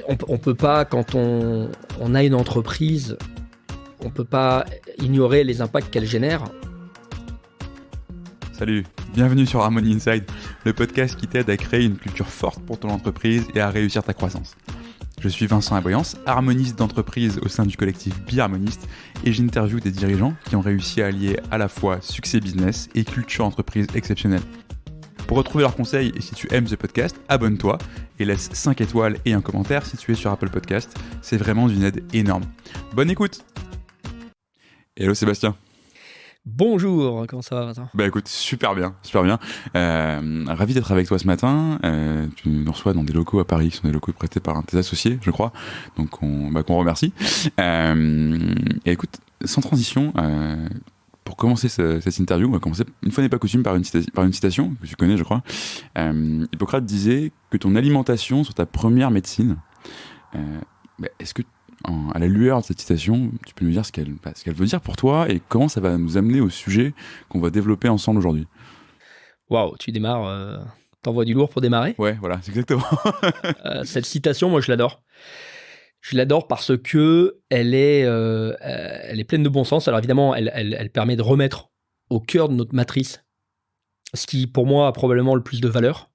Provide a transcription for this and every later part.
on peut pas, quand on a une entreprise, on peut pas ignorer les impacts qu'elle génère. Salut, bienvenue sur Harmony Inside, le podcast qui t'aide à créer une culture forte pour ton entreprise et à réussir ta croissance. Je suis Vincent Aboyance, harmoniste d'entreprise au sein du collectif Biharmoniste, et j'interviewe des dirigeants qui ont réussi à allier à la fois succès business et culture entreprise exceptionnelle. Pour retrouver leurs conseils et si tu aimes ce podcast, abonne-toi et laisse 5 étoiles et un commentaire si tu es sur Apple Podcast. C'est vraiment d'une aide énorme. Bonne écoute. Hello Sébastien. Bonjour, comment ça va Vincent ? Bah écoute, super bien. Ravi d'être avec toi ce matin. Tu nous reçois dans des locaux à Paris, qui sont des locaux prêtés par un de tes associés, je crois. Donc qu'on remercie. Et écoute, sans transition, pour commencer cette interview, on va commencer, une fois n'est pas coutume, par une citation que tu connais, je crois. Hippocrate disait que ton alimentation soit ta première médecine. Est-ce que, à la lueur de cette citation, tu peux nous dire ce qu'elle veut dire pour toi et comment ça va nous amener au sujet qu'on va développer ensemble aujourd'hui ? Waouh, tu démarres, t'envoies du lourd pour démarrer ? Ouais, voilà, c'est exactement. Cette citation, moi je l'adore. Je l'adore parce que elle est pleine de bon sens. Alors évidemment, elle permet de remettre au cœur de notre matrice ce qui, pour moi, a probablement le plus de valeur.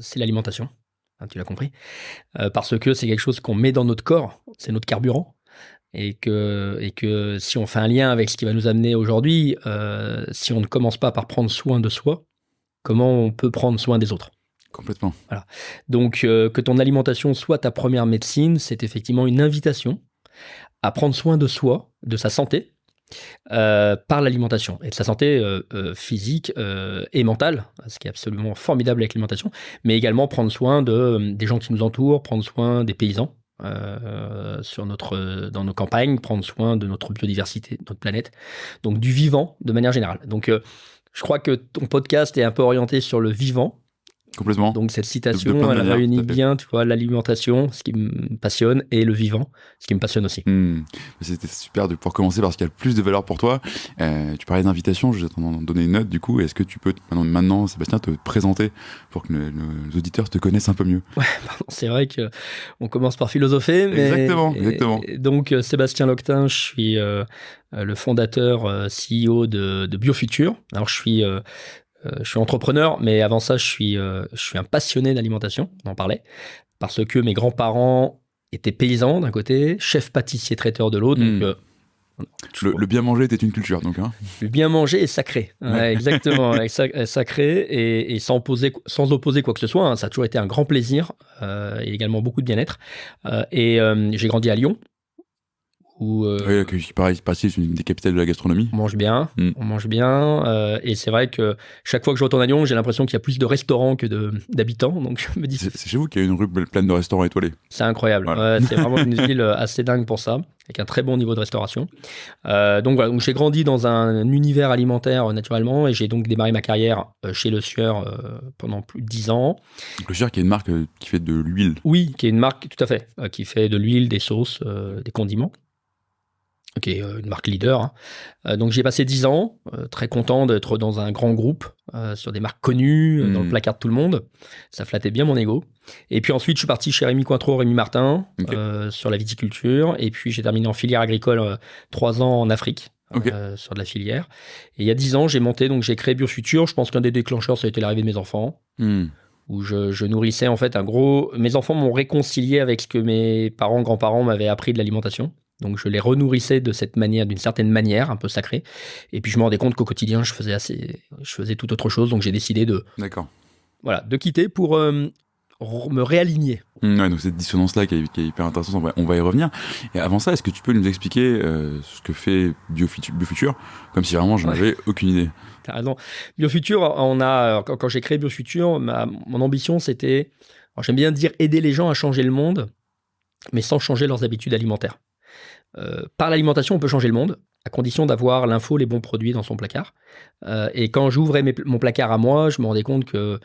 C'est l'alimentation. Tu l'as compris. Parce que c'est quelque chose qu'on met dans notre corps. C'est notre carburant. Et que si on fait un lien avec ce qui va nous amener aujourd'hui, si on ne commence pas par prendre soin de soi, comment on peut prendre soin des autres ? Complètement. Voilà. Donc, que ton alimentation soit ta première médecine, c'est effectivement une invitation à prendre soin de soi, de sa santé, par l'alimentation. Et de sa santé physique et mentale, ce qui est absolument formidable avec l'alimentation, mais également prendre soin des gens qui nous entourent, prendre soin des paysans dans nos campagnes, prendre soin de notre biodiversité, de notre planète, donc du vivant de manière générale. Donc, je crois que ton podcast est un peu orienté sur le vivant. Complètement. Donc cette citation, elle réunit bien, tu vois, l'alimentation, ce qui me passionne, et le vivant, ce qui me passionne aussi. C'était super de pouvoir commencer par ce qui a le plus de valeur pour toi. Tu parlais d'invitation, je vais t'en donner une note du coup. Est-ce que tu peux maintenant, Sébastien, te présenter pour que nos auditeurs te connaissent un peu mieux ? Ouais, pardon, c'est vrai qu'on commence par philosopher. Mais, Exactement. Donc Sébastien Loctin, je suis le fondateur, CEO de BioFuture. Alors je suis entrepreneur, mais avant ça, je suis un passionné d'alimentation, on en parlait, parce que mes grands-parents étaient paysans d'un côté, chef pâtissier traiteur de l'autre. Donc, le bien manger était une culture, donc. Hein. Le bien manger est sacré, ouais, exactement, sacré et sans opposer quoi que ce soit. Hein, ça a toujours été un grand plaisir et également beaucoup de bien-être. J'ai grandi à Lyon. Oui, pareil, c'est une des capitales de la gastronomie. On mange bien, et c'est vrai que chaque fois que je retourne à Lyon, j'ai l'impression qu'il y a plus de restaurants que d'habitants, donc je me dis... C'est chez vous qu'il y a une rue pleine de restaurants étoilés. C'est incroyable, voilà. Ouais, c'est vraiment une ville assez dingue pour ça, avec un très bon niveau de restauration. Donc voilà, donc j'ai grandi dans un univers alimentaire naturellement, et j'ai donc démarré ma carrière chez Le Sueur pendant plus de 10 ans. Donc Le Sueur qui est une marque qui fait de l'huile. Oui, qui est une marque, tout à fait, qui fait de l'huile, des sauces, des condiments. Ok, une marque leader. Hein. Donc j'y ai passé 10 ans, très content d'être dans un grand groupe, sur des marques connues, dans le placard de tout le monde. Ça flattait bien mon ego. Et puis ensuite, je suis parti chez Rémi Cointreau, Rémi Martin, sur la viticulture. Et puis j'ai terminé en filière agricole 3 ans en Afrique, sur de la filière. Et il y a 10 ans, j'ai créé BioFuture. Je pense qu'un des déclencheurs, ça a été l'arrivée de mes enfants. Où je nourrissais en fait mes enfants m'ont réconcilié avec ce que mes parents, grands-parents m'avaient appris de l'alimentation. Donc je les renourrissais d'une certaine manière, un peu sacrée. Et puis je me rendais compte qu'au quotidien, je faisais tout autre chose. Donc j'ai décidé de quitter pour me réaligner. Ouais, donc cette dissonance-là qui est hyper intéressante, on va y revenir. Et avant ça, est-ce que tu peux nous expliquer ce que fait BioFuture, comme si vraiment je n'avais aucune idée ? T'as raison. BioFuture, quand j'ai créé BioFuture, mon ambition c'était, alors j'aime bien dire aider les gens à changer le monde, mais sans changer leurs habitudes alimentaires. Par l'alimentation, on peut changer le monde, à condition d'avoir l'info, les bons produits dans son placard. Et quand j'ouvrais mon placard à moi, je me rendais compte que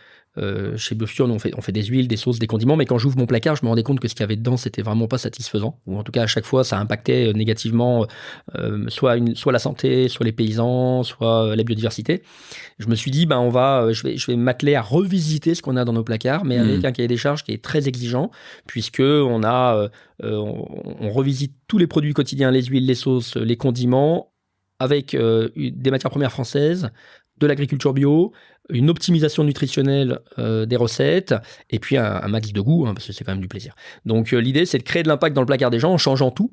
chez Biofure, nous, on fait des huiles, des sauces, des condiments, mais quand j'ouvre mon placard, je me rendais compte que ce qu'il y avait dedans, c'était vraiment pas satisfaisant. Ou en tout cas, à chaque fois, ça impactait négativement soit la santé, soit les paysans, soit la biodiversité. Je me suis dit, je vais m'atteler à revisiter ce qu'on a dans nos placards, mais avec un cahier des charges qui est très exigeant, puisque on revisite tous les produits quotidiens, les huiles, les sauces, les condiments, avec des matières premières françaises, de l'agriculture bio, une optimisation nutritionnelle des recettes, et puis un max de goût, parce que c'est quand même du plaisir. Donc l'idée, c'est de créer de l'impact dans le placard des gens en changeant tout,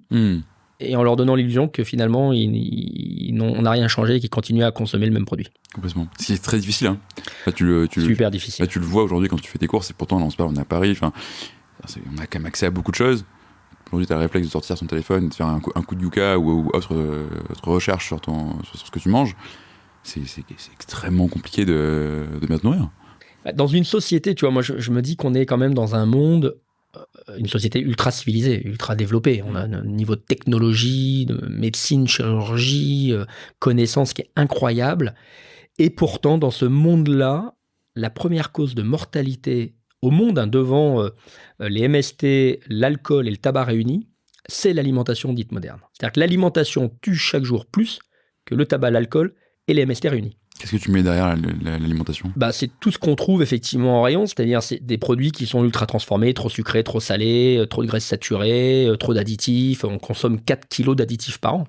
et en leur donnant l'illusion que finalement, on n'a rien changé et qu'ils continuent à consommer le même produit. Complètement. Ce qui est très difficile. Hein. Là, super difficile. Là, tu le vois aujourd'hui quand tu fais tes courses, et pourtant, là, on est à Paris, on a quand même accès à beaucoup de choses. Aujourd'hui, tu as le réflexe de sortir son téléphone, de faire un coup de Yuka ou autre recherche sur ce que tu manges. C'est extrêmement compliqué de bien te nourrir. Dans une société, tu vois, moi je me dis qu'on est quand même dans un monde, une société ultra civilisée, ultra développée. On a un niveau de technologie, de médecine, chirurgie, connaissance qui est incroyable. Et pourtant, dans ce monde-là, la première cause de mortalité au monde, devant les MST, l'alcool et le tabac réunis, c'est l'alimentation dite moderne. C'est-à-dire que l'alimentation tue chaque jour plus que le tabac, l'alcool et les MST réunis. Qu'est-ce que tu mets derrière l'alimentation ? C'est tout ce qu'on trouve effectivement en rayon, c'est-à-dire c'est des produits qui sont ultra transformés, trop sucrés, trop salés, trop de graisses saturées, trop d'additifs. On consomme 4 kilos d'additifs par an.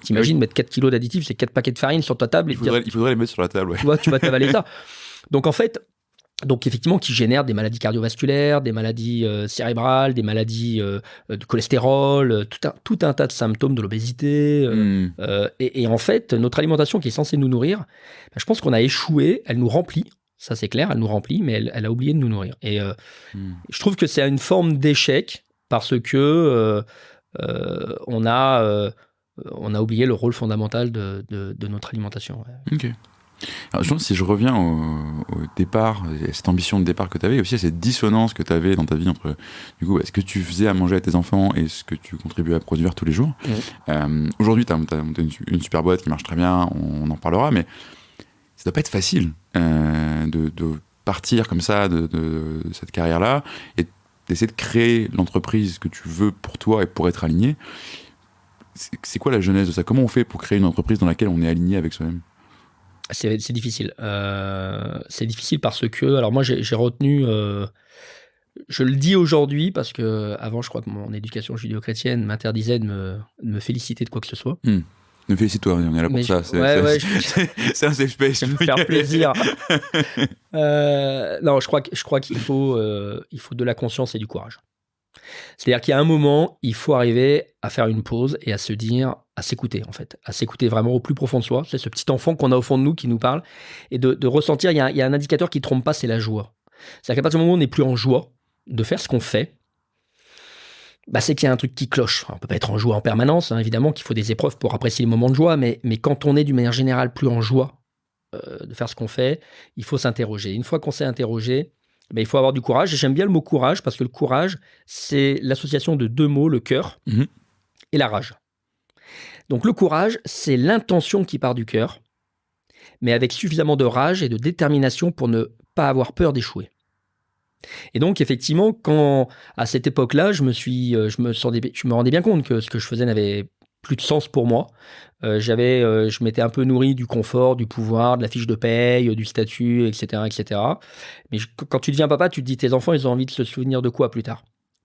T'imagines mettre 4 kilos d'additifs, c'est 4 paquets de farine sur ta table. Il faudrait les mettre sur la table, ouais. Tu vas t'avaler ça. Donc en fait, effectivement, qui génèrent des maladies cardiovasculaires, des maladies cérébrales, des maladies de cholestérol, tout un tas de symptômes de l'obésité. Et en fait, notre alimentation qui est censée nous nourrir, je pense qu'on a échoué, elle nous remplit, ça c'est clair, elle nous remplit, mais elle a oublié de nous nourrir. Et je trouve que c'est une forme d'échec parce que on a oublié le rôle fondamental de notre alimentation. Ouais. Ok. Alors, je pense que si je reviens au départ, à cette ambition de départ que tu avais, aussi à cette dissonance que tu avais dans ta vie entre, du coup, ce que tu faisais à manger à tes enfants et ce que tu contribuais à produire tous les jours. Aujourd'hui, tu as monté une super boîte qui marche très bien, on en parlera, mais ça doit pas être facile de partir comme ça de cette carrière-là et d'essayer de créer l'entreprise que tu veux pour toi et pour être aligné. C'est quoi la genèse de ça ? Comment on fait pour créer une entreprise dans laquelle on est aligné avec soi-même ? C'est difficile. C'est difficile parce que, alors moi j'ai retenu, je le dis aujourd'hui parce que avant je crois que mon éducation judéo-chrétienne m'interdisait de me féliciter de quoi que ce soit. Ne félicite-toi, on est là pour ça. C'est un safe space. Je vais me faire plaisir. Non, je crois qu'il faut de la conscience et du courage. C'est-à-dire qu'il y a un moment, il faut arriver à faire une pause et à se dire, à s'écouter en fait, à s'écouter vraiment au plus profond de soi. C'est ce petit enfant qu'on a au fond de nous qui nous parle et de ressentir, il y a un indicateur qui ne trompe pas, c'est la joie. C'est-à-dire qu'à partir du moment où on n'est plus en joie de faire ce qu'on fait, c'est qu'il y a un truc qui cloche. Alors, on ne peut pas être en joie en permanence, évidemment qu'il faut des épreuves pour apprécier les moments de joie, mais quand on est d'une manière générale plus en joie de faire ce qu'on fait, il faut s'interroger. Une fois qu'on s'est interrogé, il faut avoir du courage. Et j'aime bien le mot courage parce que le courage, c'est l'association de deux mots, le cœur et la rage. Donc le courage, c'est l'intention qui part du cœur, mais avec suffisamment de rage et de détermination pour ne pas avoir peur d'échouer. Et donc effectivement, quand à cette époque-là, je me rendais bien compte que ce que je faisais n'avait plus de sens pour moi. Je m'étais un peu nourri du confort, du pouvoir, de la fiche de paye, du statut, etc., etc. Mais quand tu deviens papa, tu te dis, tes enfants, ils ont envie de se souvenir de quoi plus tard ?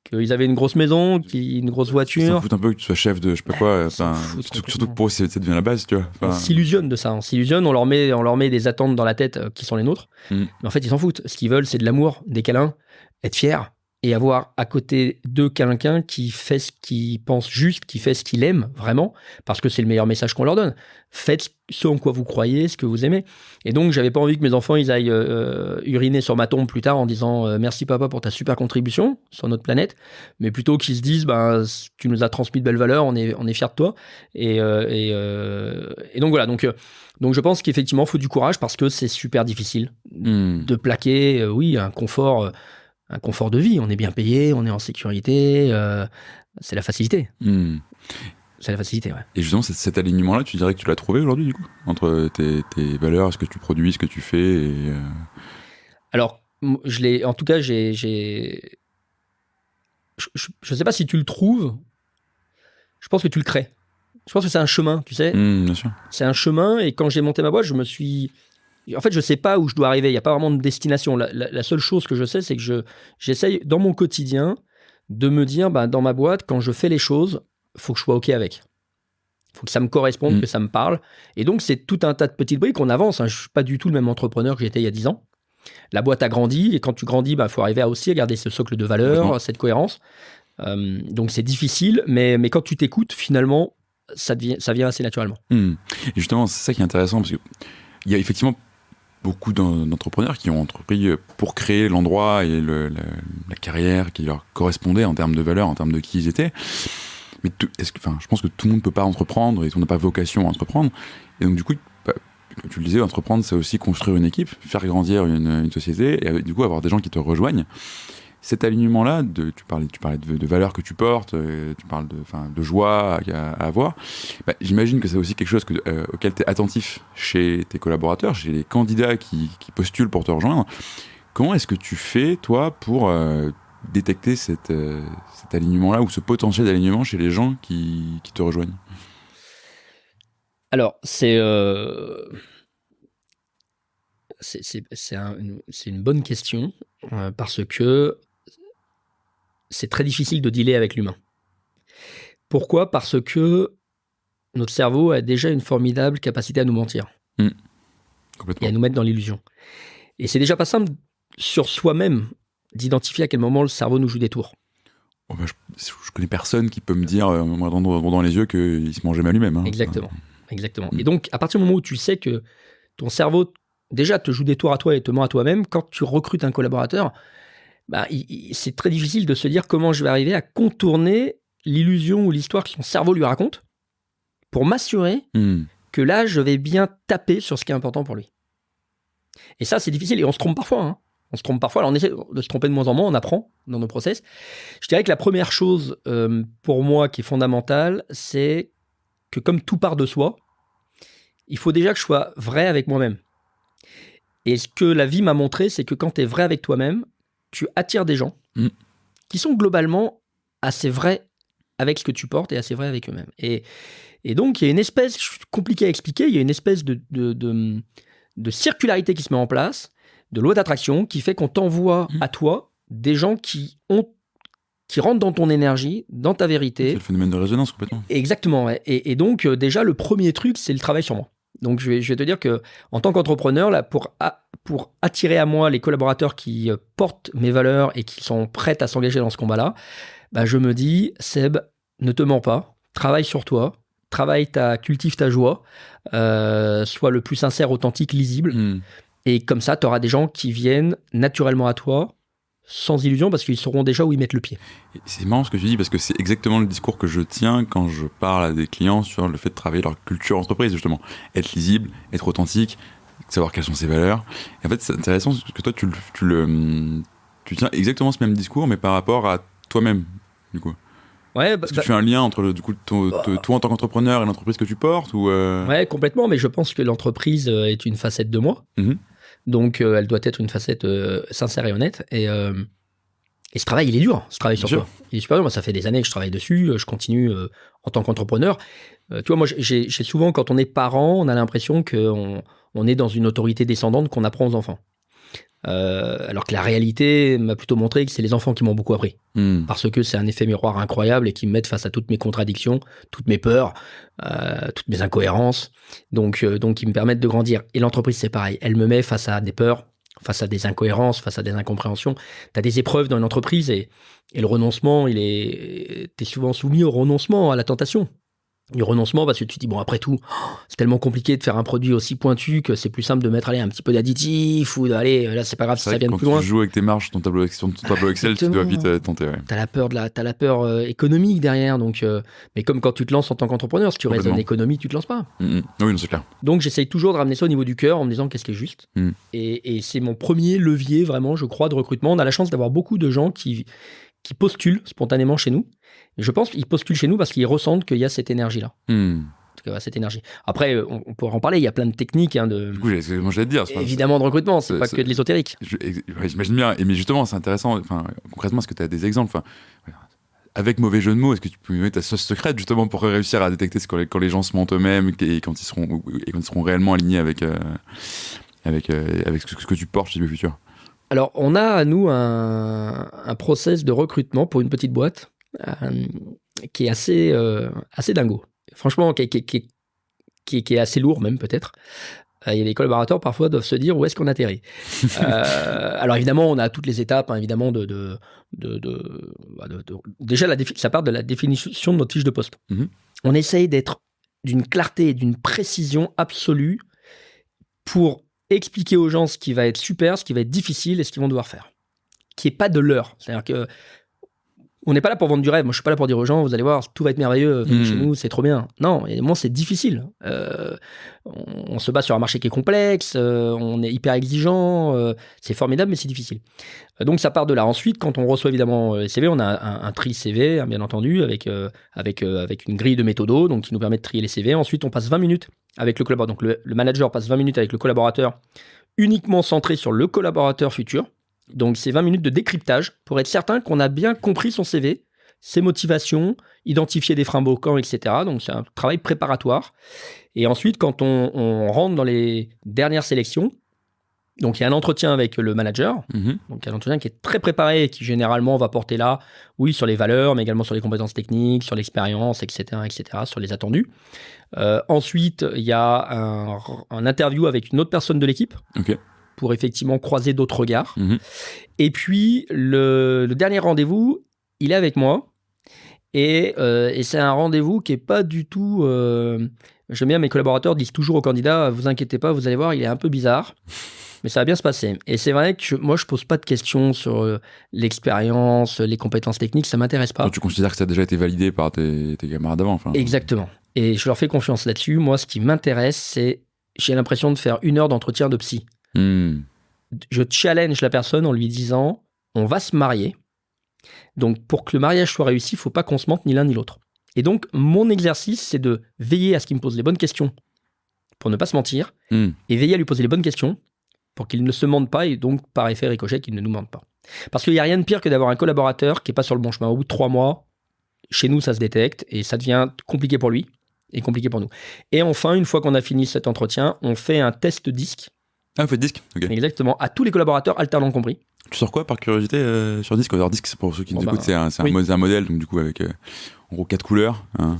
Qu'ils avaient une grosse maison, une grosse voiture. Ça fout un peu que tu sois chef de je sais pas quoi. Surtout que pour eux, ça devient la base, tu vois. On s'illusionne de ça. On leur met des attentes dans la tête qui sont les nôtres. Mais en fait, ils s'en foutent. Ce qu'ils veulent, c'est de l'amour, des câlins, être fiers et avoir à côté d'eux quelqu'un qui fait ce qu'il pense juste, qui fait ce qu'il aime vraiment, parce que c'est le meilleur message qu'on leur donne. Faites ce en quoi vous croyez, ce que vous aimez. Et donc, j'avais pas envie que mes enfants ils aillent uriner sur ma tombe plus tard en disant merci papa pour ta super contribution sur notre planète, mais plutôt qu'ils se disent tu nous as transmis de belles valeurs, on est fiers de toi. Et donc voilà. Donc je pense qu'effectivement, il faut du courage parce que c'est super difficile de plaquer, un confort de vie. On est bien payé, on est en sécurité. C'est la facilité. C'est la facilité, ouais. Et justement, cet alignement-là, tu dirais que tu l'as trouvé aujourd'hui, du coup ? Entre tes valeurs, ce que tu produis, ce que tu fais et... Alors, en tout cas, je sais pas si tu le trouves. Je pense que tu le crées. Je pense que c'est un chemin, tu sais. Bien sûr. C'est un chemin, et quand j'ai monté ma boîte, en fait, je sais pas où je dois arriver. Il n'y a pas vraiment de destination. La seule chose que je sais, c'est que j'essaye dans mon quotidien de me dire, dans ma boîte, quand je fais les choses, il faut que je sois OK avec. Il faut que ça me corresponde, que ça me parle. Et donc, c'est tout un tas de petites briques. On avance. Je ne suis pas du tout le même entrepreneur que j'étais il y a 10 ans. La boîte a grandi, et quand tu grandis, faut arriver à garder ce socle de valeurs, cette cohérence. Donc, c'est difficile, mais quand tu t'écoutes, finalement, ça vient assez naturellement. Et justement, c'est ça qui est intéressant, parce qu'il y a effectivement beaucoup d'entrepreneurs qui ont entrepris pour créer l'endroit et la carrière qui leur correspondait en termes de valeurs, en termes de qui ils étaient. Mais je pense que tout le monde ne peut pas entreprendre, et tout le monde n'a pas vocation à entreprendre. Et donc, du coup, comme tu le disais, entreprendre, c'est aussi construire une équipe, faire grandir une société, et du coup, avoir des gens qui te rejoignent. Cet alignement-là, tu parlais de valeurs que tu portes, tu parles de joie à avoir. J'imagine que c'est aussi quelque chose auquel tu es attentif chez tes collaborateurs, chez les candidats qui postulent pour te rejoindre. Comment est-ce que tu fais, toi, pour détecter cet alignement-là, ou ce potentiel d'alignement chez les gens qui te rejoignent? Alors, c'est une bonne question, parce que c'est très difficile de dealer avec l'humain. Pourquoi ? Parce que notre cerveau a déjà une formidable capacité à nous mentir. Complètement. Et à nous mettre dans l'illusion. Et c'est déjà pas simple sur soi-même d'identifier à quel moment le cerveau nous joue des tours. Je connais personne qui peut me dire, dans les yeux, qu'il se mangeait mal lui-même. Hein. Exactement. Et donc, à partir du moment où tu sais que ton cerveau déjà te joue des tours à toi et te ment à toi-même, quand tu recrutes un collaborateur, c'est très difficile de se dire comment je vais arriver à contourner l'illusion ou l'histoire que son cerveau lui raconte pour m'assurer que là, je vais bien taper sur ce qui est important pour lui. Et ça, c'est difficile, et on se trompe parfois. Hein. On se trompe parfois, alors on essaie de se tromper de moins en moins, on apprend dans nos process. Je dirais que la première chose pour moi qui est fondamentale, c'est que comme tout part de soi, il faut déjà que je sois vrai avec moi-même. Et ce que la vie m'a montré, c'est que quand tu es vrai avec toi-même, tu attires des gens qui sont globalement assez vrais avec ce que tu portes et assez vrais avec eux-mêmes. Et donc, il y a une espèce, compliqué à expliquer, il y a une espèce de circularité qui se met en place, de loi d'attraction, qui fait qu'on t'envoie à toi des gens qui rentrent dans ton énergie, dans ta vérité. C'est le phénomène de résonance, complètement. Exactement. Ouais. Et donc, déjà, le premier truc, c'est le travail sur moi. Donc, je vais te dire que en tant qu'entrepreneur, là, pour attirer à moi les collaborateurs qui portent mes valeurs et qui sont prêts à s'engager dans ce combat-là, je me dis, Seb, ne te mens pas, travaille sur toi, cultive ta joie, sois le plus sincère, authentique, lisible. Et comme ça, tu auras des gens qui viennent naturellement à toi, sans illusion, parce qu'ils sauront déjà où ils mettent le pied. C'est marrant ce que tu dis, parce que c'est exactement le discours que je tiens quand je parle à des clients sur le fait de travailler leur culture entreprise, justement. Être lisible, être authentique, savoir quelles sont ses valeurs. Et en fait, c'est intéressant parce que toi, tu tiens exactement ce même discours, mais par rapport à toi-même, du coup. Ouais, Est-ce que tu fais un lien entre toi en tant qu'entrepreneur et l'entreprise que tu portes, ou Ouais, complètement, mais je pense que l'entreprise est une facette de moi. Donc, elle doit être une facette sincère et honnête. Et ce travail, il est dur, ce travail sur toi. Il est super dur. Moi, ça fait des années que je travaille dessus. Je continue en tant qu'entrepreneur. Tu vois, moi, j'ai souvent, quand on est parent, on a l'impression qu'on est dans une autorité descendante qu'on apprend aux enfants. Alors que la réalité m'a plutôt montré que c'est les enfants qui m'ont beaucoup appris. Parce que c'est un effet miroir incroyable et qui me mettent face à toutes mes contradictions, toutes mes peurs, toutes mes incohérences. Donc ils me permettent de grandir. Et l'entreprise, c'est pareil. Elle me met face à des peurs, face à des incohérences, face à des incompréhensions. Tu as des épreuves dans une entreprise et le renoncement, t'es souvent soumis au renoncement, à la tentation. Du renoncement, parce que tu te dis, bon, après tout, c'est tellement compliqué de faire un produit aussi pointu que c'est plus simple de mettre un petit peu d'additif ou d'aller, là, c'est pas grave si ça vient de plus loin. Quand tu joues avec tes marges sur ton tableau Excel, tu dois vite tenter. Ouais. T'as la peur économique derrière, donc, mais comme quand tu te lances en tant qu'entrepreneur, si tu restes en économie, tu te lances pas. Oui, non, c'est clair. Donc, j'essaye toujours de ramener ça au niveau du cœur en me disant qu'est-ce qui est juste. Et c'est mon premier levier, vraiment, je crois, de recrutement. On a la chance d'avoir beaucoup de gens qui postulent spontanément chez nous. Et je pense qu'ils postulent chez nous parce qu'ils ressentent qu'il y a cette énergie-là. tout cas, cette énergie. Après, on pourra en parler. Il y a plein de techniques Du coup, moi, j'allais te dire. Évidemment, de recrutement. C'est pas que de l'ésotérique. J'imagine bien. Mais justement, c'est intéressant. Enfin, concrètement, est-ce que tu as des exemples? Avec mauvais jeu de mots, est-ce que tu peux me donner ta sauce secrète justement pour réussir à détecter quand les gens se mentent eux-mêmes et quand ils seront réellement alignés avec ce que tu portes chez le futur? Alors, on a à nous un process de recrutement pour une petite boîte qui est assez dingo. Franchement, qui est assez lourd même peut-être. Il y a des collaborateurs parfois doivent se dire où est-ce qu'on atterrit. Alors évidemment, on a toutes les étapes, hein, évidemment déjà ça part de la définition de notre fiche de poste. Mm-hmm. On essaye d'être d'une clarté et d'une précision absolue pour expliquer aux gens ce qui va être super, ce qui va être difficile et ce qu'ils vont devoir faire. Qui est pas de l'heure. C'est-à-dire que on n'est pas là pour vendre du rêve. Moi, je suis pas là pour dire aux gens, vous allez voir, tout va être merveilleux, venez chez nous, c'est trop bien. Non, évidemment, c'est difficile. On se bat sur un marché qui est complexe, on est hyper exigeant, c'est formidable, mais c'est difficile. Donc, ça part de là. Ensuite, quand on reçoit évidemment les CV, on a un tri CV, hein, bien entendu, avec une grille de méthodo, donc qui nous permet de trier les CV. Ensuite, on passe 20 minutes avec le collaborateur. Donc, le manager passe 20 minutes avec le collaborateur, uniquement centré sur le collaborateur futur. Donc, c'est 20 minutes de décryptage pour être certain qu'on a bien compris son CV, ses motivations, identifier des freins bloquants, etc. Donc, c'est un travail préparatoire. Et ensuite, quand on rentre dans les dernières sélections, donc il y a un entretien avec le manager, donc un entretien qui est très préparé et qui généralement va porter là, oui, sur les valeurs, mais également sur les compétences techniques, sur l'expérience, etc., sur les attendus. Ensuite, il y a un interview avec une autre personne de l'équipe. Ok. Pour effectivement croiser d'autres regards. Et puis, le dernier rendez-vous, il est avec moi. Et c'est un rendez-vous qui n'est pas du tout... J'aime bien, mes collaborateurs disent toujours aux candidats, vous inquiétez pas, vous allez voir, il est un peu bizarre. Mais ça va bien se passer. Et c'est vrai que moi, je ne pose pas de questions sur l'expérience, les compétences techniques, ça ne m'intéresse pas. Donc, tu considères que ça a déjà été validé par tes camarades d'avant, enfin. Exactement. Et je leur fais confiance là-dessus. Moi, ce qui m'intéresse, c'est... J'ai l'impression de faire 1 heure d'entretien de psy. Je challenge la personne en lui disant on va se marier, donc pour que le mariage soit réussi, il ne faut pas qu'on se mente ni l'un ni l'autre. Et donc mon exercice, c'est de veiller à ce qu'il me pose les bonnes questions pour ne pas se mentir, et veiller à lui poser les bonnes questions pour qu'il ne se mente pas, et donc par effet ricochet qu'il ne nous mente pas. Parce qu'il n'y a rien de pire que d'avoir un collaborateur qui n'est pas sur le bon chemin. Au bout de 3 mois, chez nous ça se détecte et ça devient compliqué pour lui et compliqué pour nous. Et enfin, une fois qu'on a fini cet entretien, on fait un test DISC. Ah, vous faites DISC, ok. Exactement, à tous les collaborateurs, alternants compris. Tu sors quoi par curiosité sur DISC? Alors, DISC, pour ceux qui nous écoutent, c'est un modèle, donc du coup, avec en gros 4 couleurs. Hein,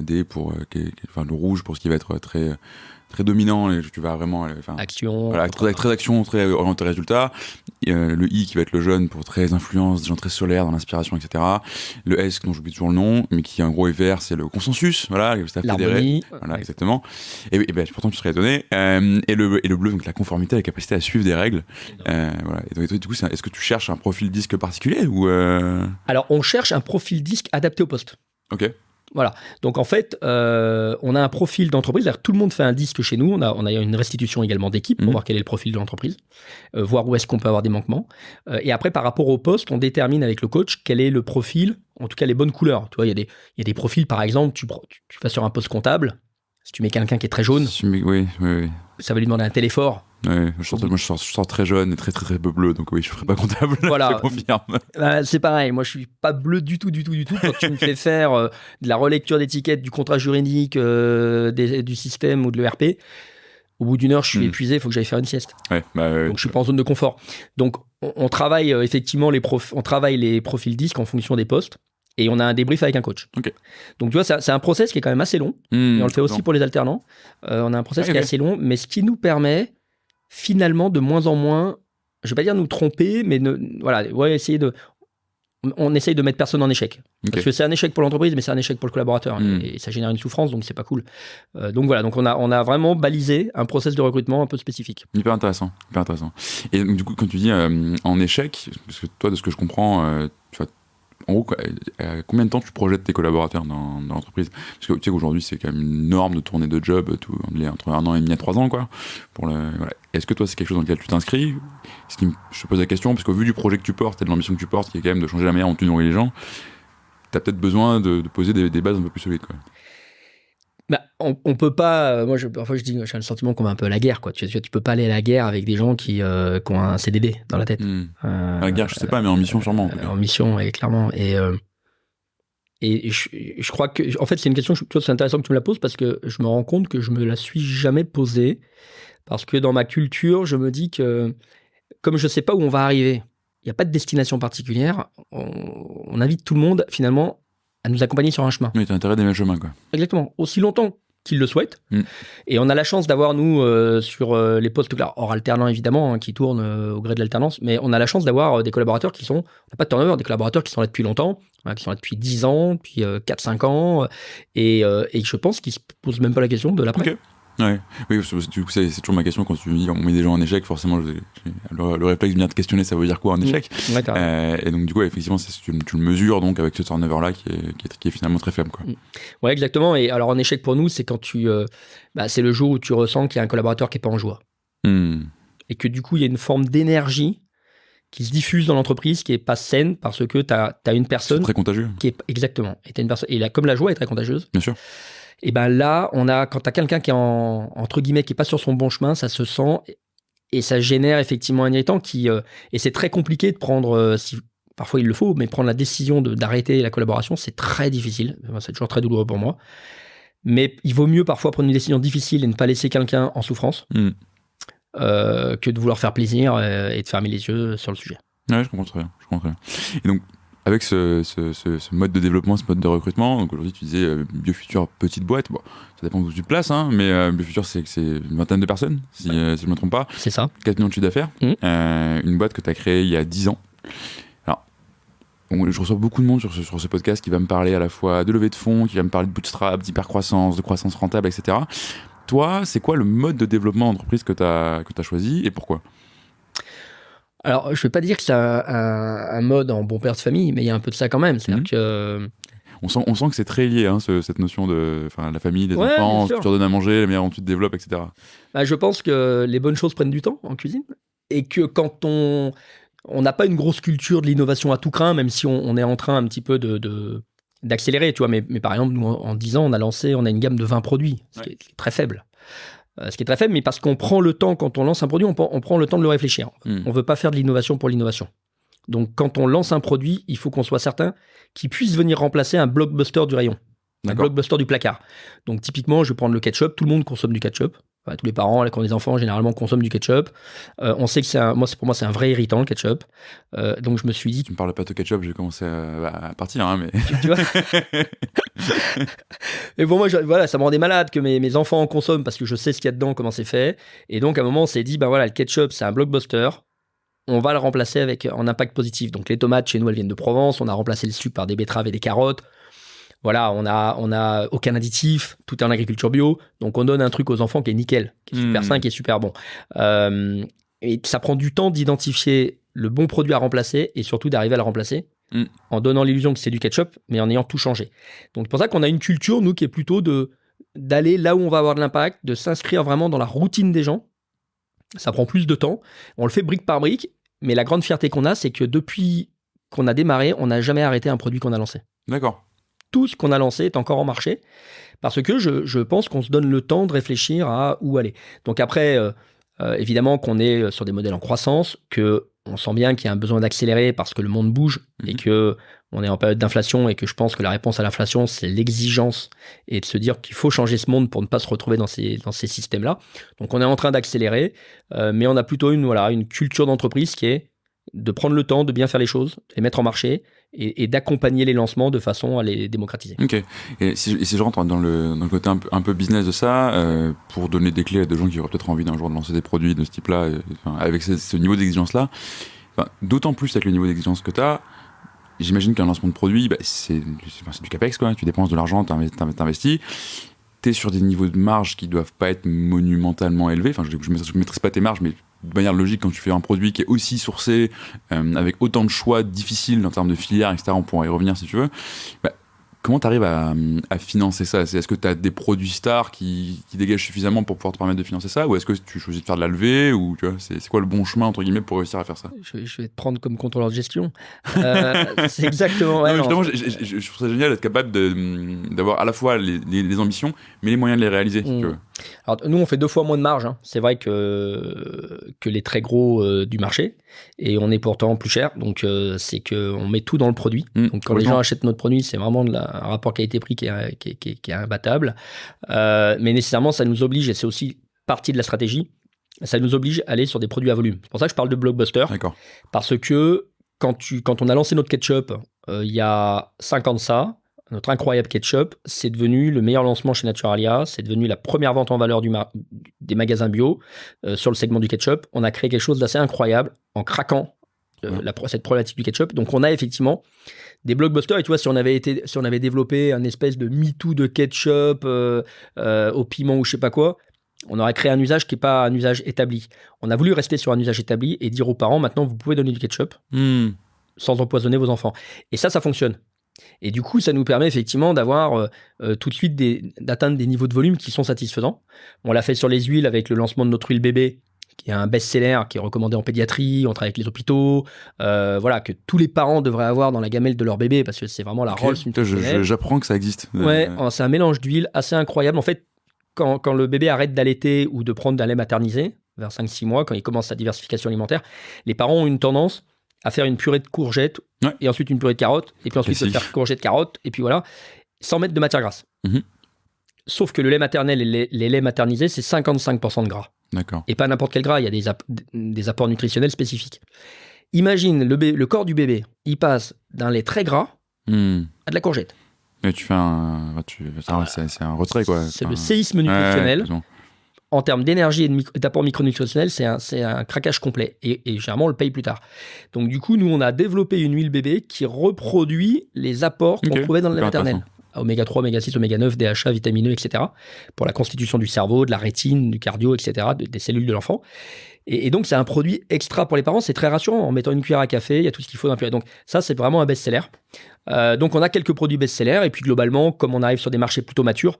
D pour le rouge pour ce qui va être très, très dominant, et tu vas vraiment. Action. Voilà, très action, très orienté résultat. Le I qui va être le jaune pour très influence, des gens très solaires dans l'inspiration, etc. Le S, dont j'oublie toujours le nom, mais qui en gros est vert, c'est le consensus, voilà, le staff fédéré. Voilà, exactement. Et ben, pourtant, tu serais étonné. Et le bleu, donc la conformité, la capacité à suivre des règles. Voilà. Et donc, du coup, est-ce que tu cherches un profil DISC particulier ou Alors, on cherche un profil DISC adapté au poste. Ok. Voilà. Donc en fait, on a un profil d'entreprise. C'est-à-dire, tout le monde fait un DISC chez nous. On a une restitution également d'équipe pour voir quel est le profil de l'entreprise, voir où est-ce qu'on peut avoir des manquements. Et après, par rapport au poste, on détermine avec le coach quel est le profil, en tout cas les bonnes couleurs. Tu vois, il y a des profils, par exemple, tu vas sur un poste comptable. Si tu mets quelqu'un qui est très jaune, oui. Ça va lui demander un tel effort. Ouais, je sors très jeune et très bleu, donc oui, je ne ferai pas comptable. Voilà. Je te confirme. C'est pareil, moi je suis pas bleu du tout. Quand tu me fais faire de la relecture d'étiquette du contrat juridique, du système ou de l'ERP, au bout d'1 heure, je suis épuisé, il faut que j'aille faire une sieste. Ouais, donc je suis pas en zone de confort. Donc on travaille effectivement les profils DISC en fonction des postes. Et on a un débrief avec un coach. Okay. Donc, tu vois, c'est un process qui est quand même assez long. Et on le fait aussi pour les alternants. On a un process qui est assez long, mais ce qui nous permet, finalement, de moins en moins, je ne vais pas dire nous tromper, mais on essaye de mettre personne en échec. Okay. Parce que c'est un échec pour l'entreprise, mais c'est un échec pour le collaborateur. Et ça génère une souffrance, donc c'est pas cool. Donc voilà, donc on a vraiment balisé un process de recrutement un peu spécifique. Hyper intéressant. Et du coup, quand tu dis en échec, parce que toi, de ce que je comprends, tu vas en gros, combien de temps tu projettes tes collaborateurs dans l'entreprise? Parce que tu sais qu'aujourd'hui, c'est quand même une norme de tournée de job, entre 1 an et demi à 3 ans, quoi. Voilà. Est-ce que toi, c'est quelque chose dans lequel tu t'inscris? Je te pose la question, parce qu'au vu du projet que tu portes et de l'ambition que tu portes, qui est quand même de changer la manière dont tu nourris les gens, tu as peut-être besoin de poser des bases un peu plus solides, quoi. On peut pas. Moi, parfois, j'ai le sentiment qu'on va un peu à la guerre, quoi. Tu peux pas aller à la guerre avec des gens qui ont un CDD dans la tête. À la guerre, je sais pas, mais en mission, sûrement. En mission, et clairement. Et je crois que, en fait, c'est une question, c'est intéressant que tu me la poses parce que je me rends compte que je me la suis jamais posée. Parce que dans ma culture, je me dis que, comme je sais pas où on va arriver, il n'y a pas de destination particulière, on invite tout le monde, finalement, à nous accompagner sur un chemin. Oui, t'as intérêt d'aimer le chemin, quoi. Exactement. Aussi longtemps qu'ils le souhaitent. Et on a la chance d'avoir, nous, sur les postes, hors alternants, évidemment, hein, qui tournent au gré de l'alternance, mais on a la chance d'avoir des collaborateurs qui sont, on n'a pas de turnover, des collaborateurs qui sont là depuis longtemps, hein, qui sont là depuis 10 ans, depuis 4-5 ans, et je pense qu'ils se posent même pas la question de l'après. Okay. Ouais. Oui, du coup, c'est toujours ma question quand tu me dis on met des gens en échec, forcément j'ai le réflexe de venir te questionner, ça veut dire quoi un échec? Et donc du coup effectivement tu le mesures donc avec ce turnover là qui est finalement très faible, quoi. Ouais, exactement. Et alors un échec pour nous, c'est quand c'est le jour où tu ressens qu'il y a un collaborateur qui est pas en joie et que du coup il y a une forme d'énergie qui se diffuse dans l'entreprise qui est pas saine parce que t'as une personne, c'est très contagieux, qui est exactement, et t'as une personne, et là, comme la joie est très contagieuse, bien sûr. Et ben là, quand tu as quelqu'un qui est entre guillemets, qui est pas sur son bon chemin, ça se sent et ça génère effectivement un irritant et c'est très compliqué de prendre, parfois il le faut, mais prendre la décision d'arrêter la collaboration, c'est très difficile. C'est toujours très douloureux pour moi. Mais il vaut mieux parfois prendre une décision difficile et ne pas laisser quelqu'un en souffrance que de vouloir faire plaisir et de fermer les yeux sur le sujet. Ouais, je comprends très bien. Et donc, avec ce mode de développement, ce mode de recrutement, donc aujourd'hui tu disais Biofuture, petite boîte, bon, ça dépend où tu te places, hein, mais Biofuture c'est une vingtaine de personnes, si je ne me trompe pas. C'est ça. 4 millions de chiffre d'affaires, une boîte que tu as créée il y a 10 ans. Alors, je reçois beaucoup de monde sur ce podcast qui va me parler à la fois de levée de fonds, qui va me parler de bootstrap, d'hypercroissance, de croissance rentable, etc. Toi, c'est quoi le mode de développement d'entreprise que tu as choisi et pourquoi ? Alors, je ne vais pas dire que c'est un mode en bon père de famille, mais il y a un peu de ça quand même. C'est-à-dire que... On sent que c'est très lié, hein, cette notion de la famille, des enfants, ce que tu leur donnes à manger, la manière dont tu te développes, etc. Je pense que les bonnes choses prennent du temps en cuisine et que quand on n'a pas une grosse culture de l'innovation à tout crin, même si on est en train un petit peu d'accélérer, tu vois. Mais par exemple, nous, en 10 ans, on a une gamme de 20 produits, ce qui est très faible. Mais parce qu'on prend le temps, quand on lance un produit, on prend le temps de le réfléchir. On ne veut pas faire de l'innovation pour l'innovation. Donc, quand on lance un produit, il faut qu'on soit certain qu'il puisse venir remplacer un blockbuster du rayon, un blockbuster du placard. Donc, typiquement, je vais prendre le ketchup. Tout le monde consomme du ketchup. Enfin, tous les parents, quand les enfants, généralement, consomment du ketchup. On sait que pour moi, c'est un vrai irritant, le ketchup. Donc, je me suis dit... Tu me parles pas de ketchup, j'ai commencé à partir, hein, mais... Tu vois. Et pour moi, ça me rendait malade que mes enfants en consomment parce que je sais ce qu'il y a dedans, comment c'est fait. Et donc, à un moment, on s'est dit, le ketchup, c'est un blockbuster. On va le remplacer avec un impact positif. Donc, les tomates, chez nous, elles viennent de Provence. On a remplacé le sucre par des betteraves et des carottes. Voilà, on a aucun additif. Tout est en agriculture bio. Donc, on donne un truc aux enfants qui est nickel, qui est super sain, qui est super bon. Et ça prend du temps d'identifier le bon produit à remplacer et surtout d'arriver à le remplacer en donnant l'illusion que c'est du ketchup, mais en ayant tout changé. Donc, c'est pour ça qu'on a une culture, nous, qui est plutôt d'aller là où on va avoir de l'impact, de s'inscrire vraiment dans la routine des gens. Ça prend plus de temps. On le fait brique par brique. Mais la grande fierté qu'on a, c'est que depuis qu'on a démarré, on n'a jamais arrêté un produit qu'on a lancé. D'accord. Tout ce qu'on a lancé est encore en marché parce que je pense qu'on se donne le temps de réfléchir à où aller. Donc après, évidemment qu'on est sur des modèles en croissance, qu'on sent bien qu'il y a un besoin d'accélérer parce que le monde bouge et qu'on est en période d'inflation et que je pense que la réponse à l'inflation, c'est l'exigence et de se dire qu'il faut changer ce monde pour ne pas se retrouver dans ces systèmes-là. Donc on est en train d'accélérer, mais on a plutôt une culture d'entreprise qui est de prendre le temps de bien faire les choses, de les mettre en marché et d'accompagner les lancements de façon à les démocratiser. Ok. Et si je rentre dans le côté un peu business de ça, pour donner des clés à des gens qui auraient peut-être envie d'un jour de lancer des produits de ce type-là, avec ce niveau d'exigence-là, d'autant plus avec le niveau d'exigence que tu as, j'imagine qu'un lancement de produit, c'est du capex, quoi. Tu dépenses de l'argent, t'investis. T'es sur des niveaux de marge qui doivent pas être monumentalement élevés. Enfin, je ne maîtrise pas tes marges, mais de manière logique, quand tu fais un produit qui est aussi sourcé, avec autant de choix difficiles en termes de filières, etc., on pourra y revenir si tu veux, comment tu arrives à financer ça? Est-ce que tu as des produits stars qui dégagent suffisamment pour pouvoir te permettre de financer ça? Ou est-ce que tu choisis de faire de la levée? Ou tu vois, c'est quoi le bon chemin, entre guillemets, pour réussir à faire ça? Je vais te prendre comme contrôleur de gestion. C'est exactement... Ouais, non, justement, je trouve ça génial d'être capable d'avoir à la fois les ambitions, mais les moyens de les réaliser. Si tu veux. Alors, nous, on fait 2 fois moins de marge. Hein. C'est vrai que les très gros du marché. Et on est pourtant plus cher. Donc, c'est qu'on met tout dans le produit. Donc, quand les gens achètent notre produit, c'est vraiment un rapport qualité-prix qui est imbattable. Mais nécessairement, ça nous oblige, et c'est aussi partie de la stratégie, ça nous oblige à aller sur des produits à volume. C'est pour ça que je parle de blockbuster. D'accord. Parce que quand on a lancé notre ketchup, il y a 5 ans de ça, notre incroyable ketchup, c'est devenu le meilleur lancement chez Naturalia, c'est devenu la première vente en valeur des magasins bio sur le segment du ketchup. On a créé quelque chose d'assez incroyable en craquant cette problématique du ketchup. Donc on a effectivement des blockbusters, et tu vois, si on avait développé un espèce de MeToo de ketchup au piment ou je sais pas quoi, on aurait créé un usage qui n'est pas un usage établi. On a voulu rester sur un usage établi et dire aux parents, maintenant vous pouvez donner du ketchup sans empoisonner vos enfants. Et ça fonctionne. Et du coup, ça nous permet effectivement d'avoir tout de suite d'atteindre des niveaux de volume qui sont satisfaisants. On l'a fait sur les huiles avec le lancement de notre huile bébé, qui est un best-seller, qui est recommandé en pédiatrie, on travaille avec les hôpitaux, voilà, que tous les parents devraient avoir dans la gamelle de leur bébé, parce que c'est vraiment la Rolls nutritionnelle. J'apprends que ça existe. Ouais, c'est un mélange d'huile assez incroyable. En fait, quand le bébé arrête d'allaiter ou de prendre d'un lait maternisé, vers 5-6 mois, quand il commence sa diversification alimentaire, les parents ont une tendance à faire une purée de courgettes, et ensuite une purée de carottes, et puis ensuite de faire courgettes, carottes, et puis voilà, sans mettre de matière grasse. Sauf que le lait maternel et les laits maternisés, c'est 55% de gras. D'accord. Et pas n'importe quel gras, il y a des apports nutritionnels spécifiques. Imagine, le corps du bébé, il passe d'un lait très gras à de la courgette. Mais tu fais c'est un retrait, quoi. C'est le séisme nutritionnel. En termes d'énergie et d'apport micronutritionnel, c'est un craquage complet. Et généralement, on le paye plus tard. Donc, du coup, nous, on a développé une huile bébé qui reproduit les apports qu'on trouvait dans le lait maternel. Oméga 3, oméga 6, oméga 9, DHA, vitamine E, etc. Pour la constitution du cerveau, de la rétine, du cardio, etc., des cellules de l'enfant. Et donc, c'est un produit extra pour les parents. C'est très rassurant. En mettant une cuillère à café, il y a tout ce qu'il faut dans la purée. Donc, ça, c'est vraiment un best-seller. Donc, on a quelques produits best-sellers. Et puis, globalement, comme on arrive sur des marchés plutôt matures,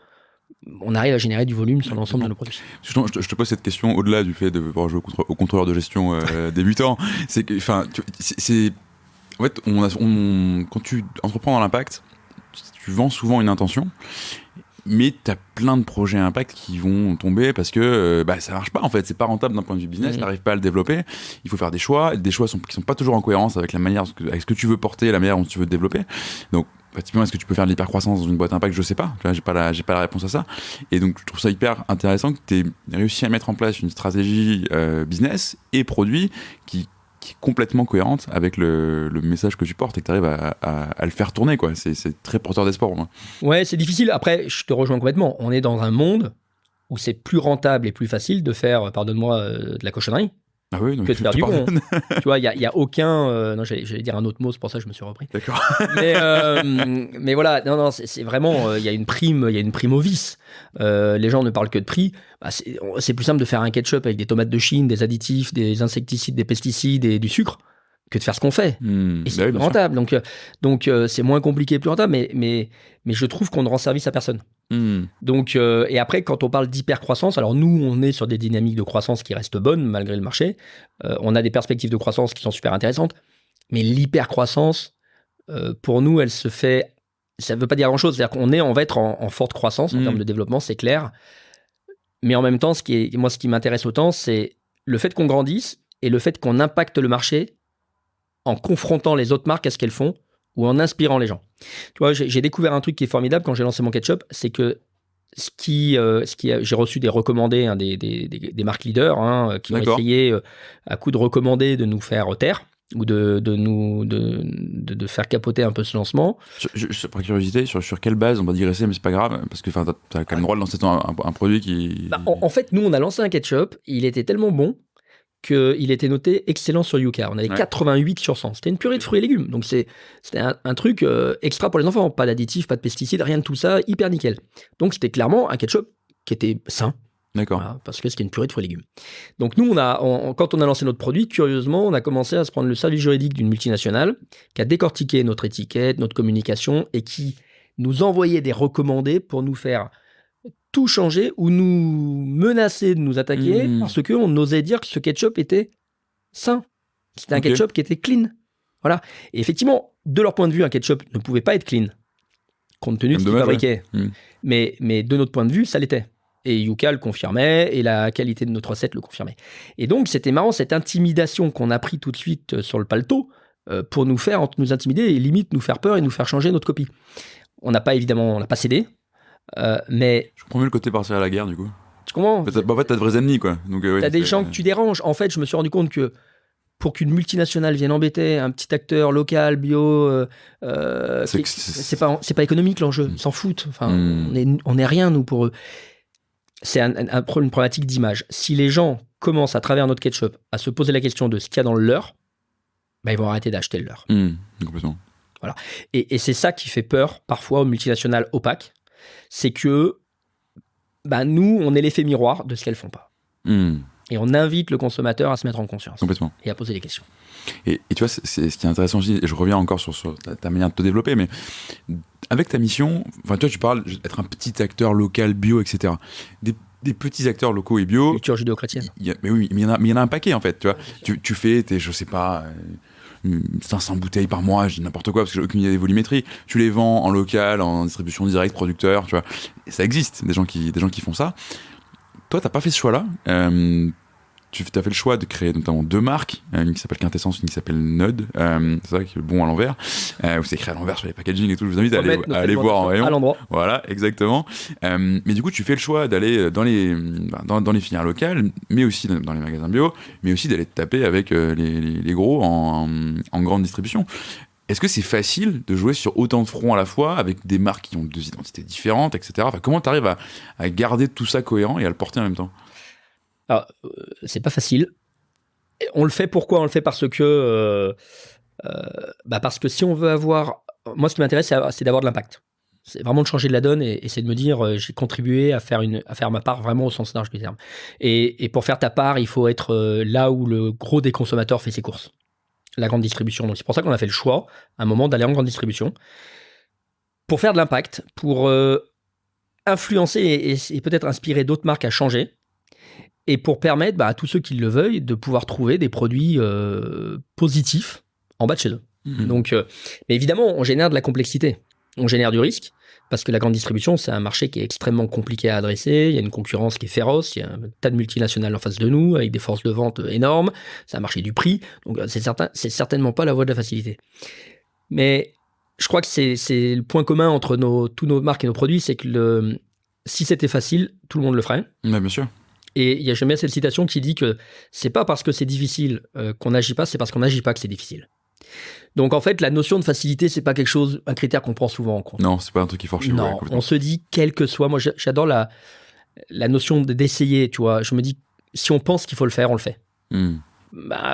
on arrive à générer du volume sur l'ensemble de nos produits. Je te pose cette question au-delà du fait de pouvoir jouer au contrôleur de gestion débutant. C'est que, enfin, en fait, quand tu entreprends dans l'impact, tu vends souvent une intention, mais tu as plein de projets impact qui vont tomber parce que ça marche pas, en fait. C'est pas rentable d'un point de vue business, tu n'arrives pas à le développer. Il faut faire des choix qui sont pas toujours en cohérence avec avec ce que tu veux porter, la manière dont tu veux te développer. Donc, typiquement, est-ce que tu peux faire de l'hypercroissance dans une boîte impact? Je sais pas. J'ai pas la réponse à ça. Et donc, je trouve ça hyper intéressant que tu aies réussi à mettre en place une stratégie business et produit qui est complètement cohérente avec le message que tu portes et que tu arrives à le faire tourner, quoi. C'est très porteur d'espoir pour moi. Ouais, c'est difficile. Après, je te rejoins complètement. On est dans un monde où c'est plus rentable et plus facile de faire, pardonne-moi, de la cochonnerie. Ah oui, donc que de faire du bon. Tu vois, il y a aucun... non, j'allais dire un autre mot, c'est pour ça que je me suis repris. D'accord. Mais voilà, non, c'est vraiment... Il y a une prime au vice. Les gens ne parlent que de prix. C'est plus simple de faire un ketchup avec des tomates de Chine, des additifs, des insecticides, des pesticides et du sucre que de faire ce qu'on fait. Et c'est plus rentable. Donc c'est moins compliqué, plus rentable, mais je trouve qu'on ne rend service à personne. Donc, et après, quand on parle d'hypercroissance, alors nous, on est sur des dynamiques de croissance qui restent bonnes malgré le marché. On a des perspectives de croissance qui sont super intéressantes, mais l'hypercroissance, pour nous, elle se fait... Ça ne veut pas dire grand-chose. C'est-à-dire on va être en forte croissance en termes de développement, c'est clair. Mais en même temps, ce qui m'intéresse autant, c'est le fait qu'on grandisse et le fait qu'on impacte le marché en confrontant les autres marques à ce qu'elles font ou en inspirant les gens. Tu vois, j'ai découvert un truc qui est formidable quand j'ai lancé mon ketchup, c'est que j'ai reçu des recommandés, des marques leaders qui ont essayé, à coup de recommandés, de nous faire taire ou de faire capoter un peu ce lancement. Par curiosité, sur quelle base, on va digresser, mais c'est pas grave, parce que tu as quand même le droit de lancer un produit qui... En fait, nous, on a lancé un ketchup, il était tellement bon qu'il était noté excellent sur Yuka. On avait 88 sur 100. C'était une purée de fruits et légumes. Donc, c'était un truc extra pour les enfants. Pas d'additifs, pas de pesticides, rien de tout ça, hyper nickel. Donc, c'était clairement un ketchup qui était sain. D'accord. Voilà, parce que c'était une purée de fruits et légumes. Donc, nous, quand on a lancé notre produit, curieusement, on a commencé à se prendre le service juridique d'une multinationale qui a décortiqué notre étiquette, notre communication et qui nous envoyer des recommandés pour nous faire tout changer ou nous menacer de nous attaquer parce qu'on osait dire que ce ketchup était sain. C'était un ketchup qui était clean. Voilà. Et effectivement, de leur point de vue, un ketchup ne pouvait pas être clean, compte tenu de ce qu'il fabriquait. Mais de notre point de vue, ça l'était. Et Yuka le confirmait, et la qualité de notre recette le confirmait. Et donc, c'était marrant, cette intimidation qu'on a pris tout de suite sur le paletot pour nous intimider et limite nous faire peur et nous faire changer notre copie. On n'a pas cédé, mais... Je comprends mieux le côté partir à la guerre, du coup. Tu comprends ? En fait, t'as de vrais ennemis, quoi. Donc, t'as des gens que tu déranges. En fait, je me suis rendu compte que pour qu'une multinationale vienne embêter un petit acteur local, bio, c'est pas économique l'enjeu, ils s'en foutent. Enfin, on est rien, nous, pour eux. C'est une problématique d'image. Si les gens commencent à travers notre ketchup à se poser la question de ce qu'il y a dans le leur, bah, ils vont arrêter d'acheter le leur. Complètement. Voilà. Et c'est ça qui fait peur parfois aux multinationales opaques, c'est que nous, on est l'effet miroir de ce qu'elles font pas. Et on invite le consommateur à se mettre en conscience. Complètement. Et à poser des questions. Et tu vois, c'est ce qui est intéressant aussi, et je reviens encore sur ta manière de te développer, mais avec ta mission, enfin, toi, tu parles d'être un petit acteur local, bio, etc. Des petits acteurs locaux et bio. Culture judéo-chrétienne. Mais oui, mais il y en a un paquet, en fait, tu vois. Tu fais, je sais pas, 500 bouteilles par mois, je dis n'importe quoi, parce que j'ai aucune idée des volumétries. Tu les vends en local, en distribution directe, producteur, tu vois. Et ça existe, des gens qui font ça. Toi, t'as pas fait ce choix-là. Tu as fait le choix de créer notamment 2 marques, une qui s'appelle Quintessence, une qui s'appelle Nod. C'est vrai que bon à l'envers. Vous c'est écrit à l'envers sur les packaging et tout. Je vous invite à aller voir en rayon. À l'endroit. Voilà, exactement. Mais du coup, tu fais le choix d'aller dans les filières locales, mais aussi dans les magasins bio, mais aussi d'aller te taper avec les gros en grande distribution. Est-ce que c'est facile de jouer sur autant de fronts à la fois, avec des marques qui ont 2 identités différentes, etc. Enfin, comment tu arrives à garder tout ça cohérent et à le porter en même temps ? Alors, c'est pas facile. On le fait pourquoi ? On le fait parce que si on veut avoir... Moi, ce qui m'intéresse, c'est d'avoir de l'impact. C'est vraiment de changer de la donne et c'est de me dire j'ai contribué à faire ma part vraiment au sens large du terme. Et pour faire ta part, il faut être là où le gros des consommateurs fait ses courses. La grande distribution. Donc c'est pour ça qu'on a fait le choix, à un moment, d'aller en grande distribution pour faire de l'impact, pour influencer et peut-être inspirer d'autres marques à changer. Et pour permettre à tous ceux qui le veuillent de pouvoir trouver des produits positifs en bas de chez eux. Donc, mais évidemment, on génère de la complexité. On génère du risque, parce que la grande distribution, c'est un marché qui est extrêmement compliqué à adresser. Il y a une concurrence qui est féroce. Il y a un tas de multinationales en face de nous, avec des forces de vente énormes. C'est un marché du prix. Donc, c'est certainement pas la voie de la facilité. Mais je crois que c'est le point commun entre tous nos marques et nos produits, c'est que si c'était facile, tout le monde le ferait. Ouais, bien sûr. Et j'aime bien cette citation qui dit que c'est pas parce que c'est difficile qu'on n'agit pas, c'est parce qu'on n'agit pas que c'est difficile. Donc en fait, la notion de facilité, c'est pas un critère qu'on prend souvent en compte. Non, c'est pas un truc qui force chez vous. Non, on se dit quel que soit. Moi, j'adore la notion d'essayer. Tu vois, je me dis si on pense qu'il faut le faire, on le fait.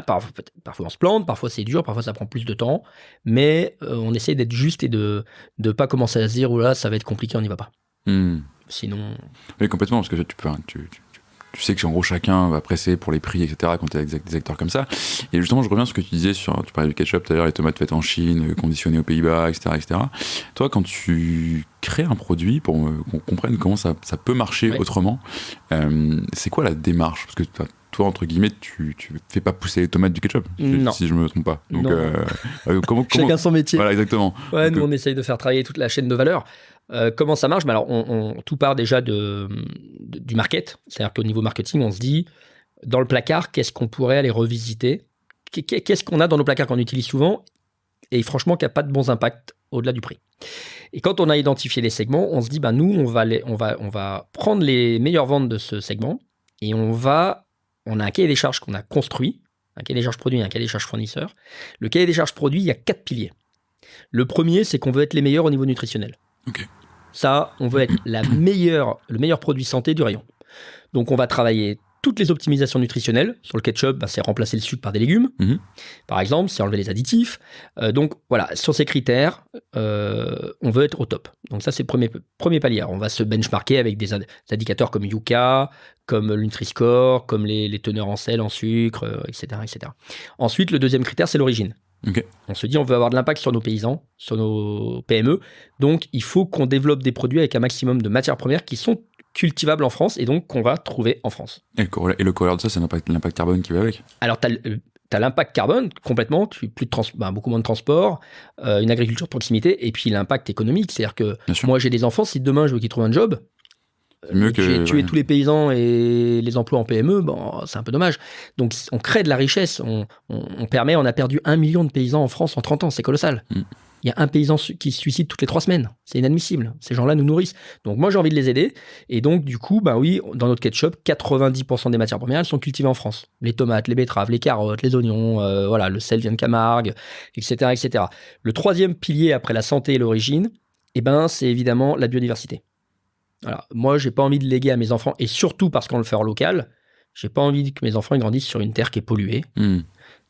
Parfois on se plante, parfois c'est dur, parfois ça prend plus de temps, mais on essaie d'être juste et de pas commencer à se dire oh là, ça va être compliqué, on n'y va pas. Sinon. Oui, complètement, parce que tu sais que en gros chacun va presser pour les prix, etc. quand tu es avec des acteurs comme ça. Et justement, je reviens sur ce que tu disais tu parlais du ketchup d'ailleurs, les tomates faites en Chine, conditionnées aux Pays-Bas, etc. Toi, quand tu crées un produit, pour qu'on comprenne comment ça peut marcher autrement, c'est quoi la démarche ? Parce que toi, entre guillemets, tu fais pas pousser les tomates du ketchup, si je me trompe pas. Donc, comment chacun son métier. Voilà, exactement. Ouais, nous, on essaye de faire travailler toute la chaîne de valeur. Comment ça marche ? Alors, tout part déjà du market. C'est-à-dire qu'au niveau marketing, on se dit, dans le placard, qu'est-ce qu'on pourrait aller revisiter ? Qu'est-ce qu'on a dans nos placards qu'on utilise souvent ? Et franchement, qui n'a pas de bons impacts au-delà du prix. Et quand on a identifié les segments, on se dit, nous, on va prendre les meilleures ventes de ce segment et on a un cahier des charges qu'on a construit, un cahier des charges produit et un cahier des charges fournisseur. Le cahier des charges produit, il y a 4 piliers. Le premier, c'est qu'on veut être les meilleurs au niveau nutritionnel. Okay. Ça, on veut être le meilleur produit santé du rayon. Donc, on va travailler toutes les optimisations nutritionnelles. Sur le ketchup, c'est remplacer le sucre par des légumes. Par exemple, c'est enlever les additifs. Donc, voilà, sur ces critères, on veut être au top. Donc, ça, c'est le premier palier. On va se benchmarker avec des indicateurs comme Yuka, comme le Nutri-Score, comme les teneurs en sel, en sucre, etc., etc. Ensuite, le deuxième critère, c'est l'origine. Ok. On se dit, on veut avoir de l'impact sur nos paysans, sur nos PME. Donc, il faut qu'on développe des produits avec un maximum de matières premières qui sont cultivables en France et donc qu'on va trouver en France. Et le corollaire de ça, c'est l'impact carbone qui va avec. Alors, tu as l'impact carbone complètement, beaucoup moins de transport, une agriculture de proximité et puis l'impact économique. C'est-à-dire que moi, j'ai des enfants, si demain je veux qu'ils trouvent un job, j'ai tué tous les paysans et les emplois en PME, c'est un peu dommage. Donc, on crée de la richesse. On a perdu 1 million de paysans en France en 30 ans. C'est colossal. Il y a un paysan qui se suicide toutes les 3 semaines. C'est inadmissible. Ces gens-là nous nourrissent. Donc, moi, j'ai envie de les aider. Et donc, du coup, oui, dans notre ketchup, 90% des matières premières, elles sont cultivées en France. Les tomates, les betteraves, les carottes, les oignons, le sel vient de Camargue, etc., etc. Le 3e pilier après la santé et l'origine, c'est évidemment la biodiversité. Alors, moi, j'ai pas envie de léguer à mes enfants, et surtout parce qu'on le fait en local, j'ai pas envie que mes enfants grandissent sur une terre qui est polluée.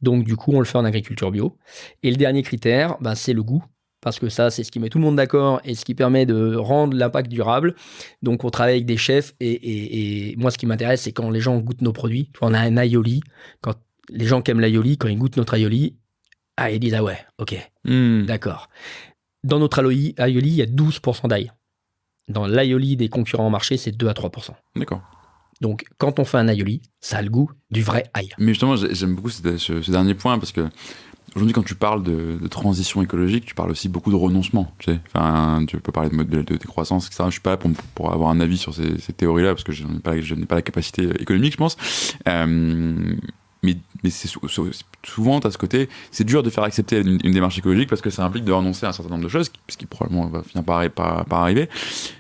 Donc, du coup, on le fait en agriculture bio. Et le dernier critère, c'est le goût, parce que ça, c'est ce qui met tout le monde d'accord et ce qui permet de rendre l'impact durable. Donc, on travaille avec des chefs, et moi, ce qui m'intéresse, c'est quand les gens goûtent nos produits. On a un aioli, quand les gens qui aiment l'aioli, quand ils goûtent notre aioli, ils disent « Ah ouais, ok, d'accord ». Dans notre aioli, il y a 12% d'ail. Dans l'aioli des concurrents au marché, c'est 2 à 3%. D'accord. Donc, quand on fait un aioli, ça a le goût du vrai ail. Mais justement, j'aime beaucoup ce dernier point parce que aujourd'hui, quand tu parles de transition écologique, tu parles aussi beaucoup de renoncement. Tu sais, tu peux parler de décroissance, etc. Je ne suis pas là pour avoir un avis sur ces théories-là parce que je n'ai pas la capacité économique, je pense. Mais c'est souvent, à ce côté, c'est dur de faire accepter une démarche écologique parce que ça implique de renoncer à un certain nombre de choses, ce qui probablement va finir par arriver.